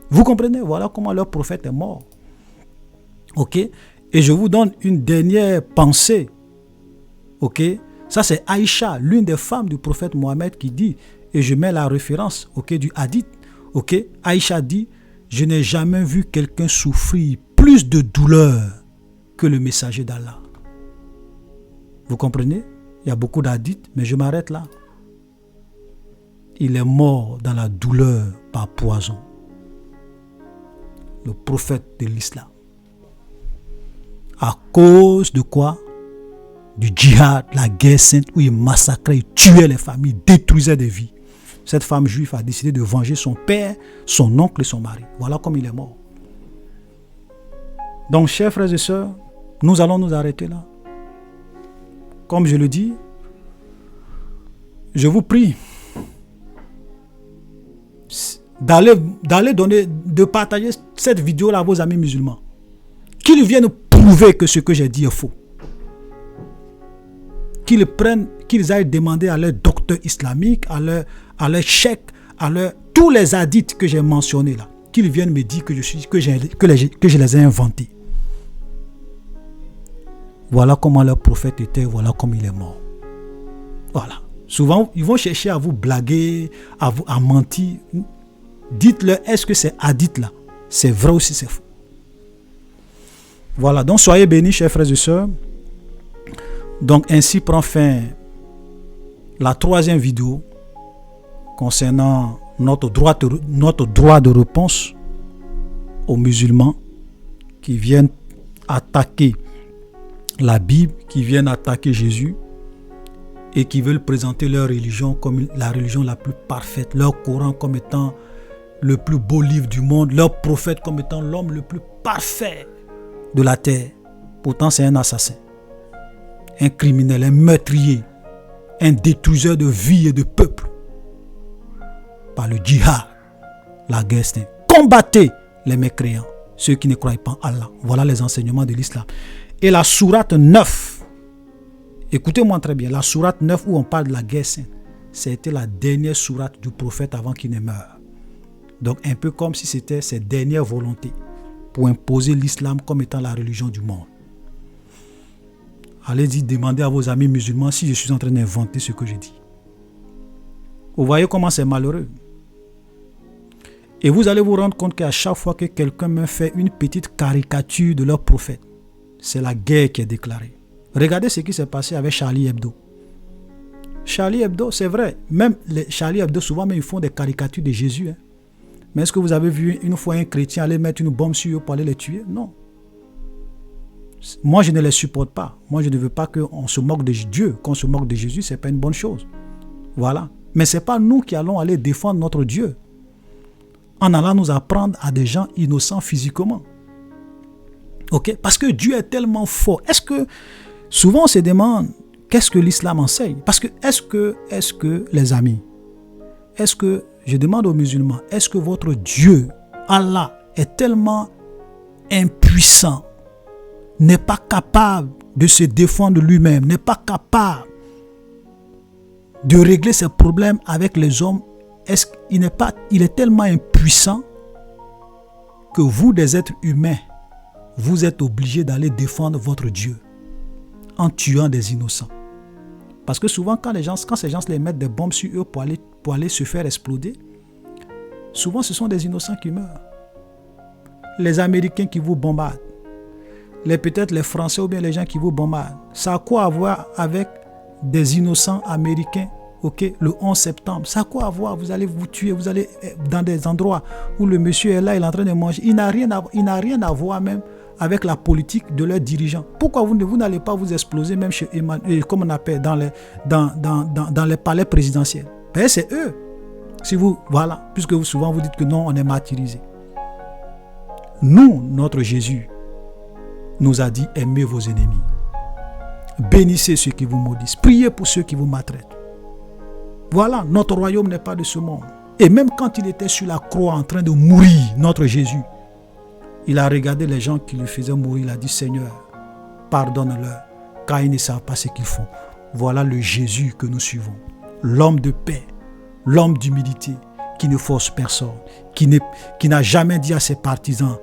Vous comprenez? Voilà comment leur prophète est mort. Ok? Et je vous donne une dernière pensée. Ok? Ça c'est Aïcha, l'une des femmes du prophète Mohammed qui dit, et je mets la référence, ok, du hadith. Ok? Aïcha dit, je n'ai jamais vu quelqu'un souffrir plus de douleur que le messager d'Allah. Vous comprenez? Il y a beaucoup d'hadiths, mais je m'arrête là. Il est mort dans la douleur par poison. Le prophète de l'islam. À cause de quoi? Du djihad, la guerre sainte, où il massacrait, il tuait les familles, détruisait des vies. Cette femme juive a décidé de venger son père, son oncle et son mari. Voilà comme il est mort. Donc, chers frères et sœurs, nous allons nous arrêter là. Comme je le dis, je vous prie de partager cette vidéo-là à vos amis musulmans. Qu'ils viennent prouver que ce que j'ai dit est faux. Qu'ils aillent demander à leur docteur islamique, à leur cheikh, tous les hadiths que j'ai mentionnés là, qu'ils viennent me dire que je les ai inventés. Voilà comment leur prophète était, voilà comment il est mort. Voilà. Souvent, ils vont chercher à vous blaguer, à mentir. Dites-leur, est-ce que ces hadiths-là, c'est vrai ou si c'est faux? Voilà, donc soyez bénis, chers frères et sœurs. Donc ainsi prend fin la 3e vidéo concernant notre droit de réponse aux musulmans qui viennent attaquer la Bible, qui viennent attaquer Jésus et qui veulent présenter leur religion comme la religion la plus parfaite, leur Coran comme étant le plus beau livre du monde, leur prophète comme étant l'homme le plus parfait de la terre. Pourtant, c'est un assassin, un criminel, un meurtrier, un détruiseur de vie et de peuple. Par le djihad, la guerre sainte. Combattez les mécréants, ceux qui ne croient pas en Allah. Voilà les enseignements de l'islam. Et la sourate 9, écoutez-moi très bien, la sourate 9 où on parle de la guerre sainte, c'était la dernière sourate du prophète avant qu'il ne meure. Donc un peu comme si c'était ses dernières volontés pour imposer l'islam comme étant la religion du monde. Allez-y, demandez à vos amis musulmans si je suis en train d'inventer ce que je dis. Vous voyez comment c'est malheureux. Et vous allez vous rendre compte qu'à chaque fois que quelqu'un me fait une petite caricature de leur prophète, c'est la guerre qui est déclarée. Regardez ce qui s'est passé avec Charlie Hebdo. Charlie Hebdo, c'est vrai, même les Charlie Hebdo, souvent même, ils font des caricatures de Jésus. Hein. Mais est-ce que vous avez vu une fois un chrétien aller mettre une bombe sur eux pour aller les tuer? Non. Moi, je ne les supporte pas. Moi, je ne veux pas qu'on se moque de Dieu. Qu'on se moque de Jésus, ce n'est pas une bonne chose. Voilà. Mais ce n'est pas nous qui allons aller défendre notre Dieu en allant nous apprendre à des gens innocents physiquement. Ok? Parce que Dieu est tellement fort. Est-ce que, souvent on se demande, qu'est-ce que l'islam enseigne? Parce que, est-ce que les amis, est-ce que, je demande aux musulmans, est-ce que votre Dieu, Allah, est tellement impuissant, n'est pas capable de se défendre lui-même, n'est pas capable de régler ses problèmes avec les hommes? Est-ce qu'il il est tellement impuissant que vous, des êtres humains, vous êtes obligés d'aller défendre votre Dieu en tuant des innocents? Parce que souvent, quand ces gens les mettent des bombes sur eux pour aller se faire exploser, souvent ce sont des innocents qui meurent. Les Américains qui vous bombardent, peut-être les Français ou bien les gens qui vous bombardent, ça a quoi à voir avec des innocents américains? Ok, le 11 septembre, ça a quoi à voir? Vous allez vous tuer, vous allez dans des endroits où le monsieur est là, il est en train de manger. Il n'a rien à voir même avec la politique de leurs dirigeants. Pourquoi vous n'allez pas vous exploser même chez Emmanuel, comme on appelle dans les palais présidentiels? Ben, c'est eux. Voilà, puisque souvent vous dites que non, on est martyrisé. Nous, notre Jésus, nous a dit aimez vos ennemis. Bénissez ceux qui vous maudissent. Priez pour ceux qui vous maltraitent. Voilà, notre royaume n'est pas de ce monde. Et même quand il était sur la croix en train de mourir, notre Jésus, il a regardé les gens qui lui faisaient mourir. Il a dit, Seigneur, pardonne-leur, car ils ne savent pas ce qu'ils font. Voilà le Jésus que nous suivons. L'homme de paix, l'homme d'humilité, qui ne force personne, qui n'a jamais dit à ses partisans,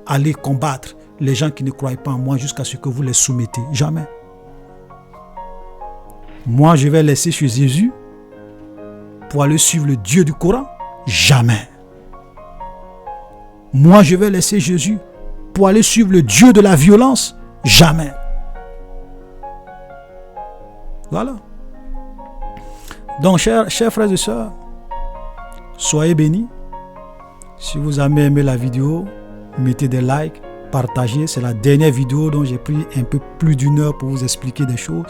allez combattre les gens qui ne croient pas en moi jusqu'à ce que vous les soumettez. Jamais. Moi, je vais laisser chez Jésus pour aller suivre le Dieu du Coran? Jamais. Moi, je vais laisser Jésus pour aller suivre le Dieu de la violence? Jamais. Voilà. Donc, chers frères et sœurs, soyez bénis. Si vous avez aimé la vidéo, mettez des likes, partagez. C'est la dernière vidéo dont j'ai pris un peu plus d'une heure pour vous expliquer des choses,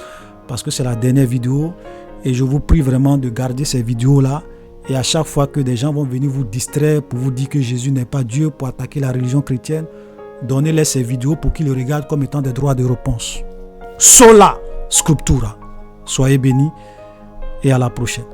parce que c'est la dernière vidéo. Et je vous prie vraiment de garder ces vidéos-là. Et à chaque fois que des gens vont venir vous distraire pour vous dire que Jésus n'est pas Dieu, pour attaquer la religion chrétienne, donnez-les ces vidéos pour qu'ils le regardent comme étant des droits de réponse. Sola Scriptura. Soyez bénis et à la prochaine.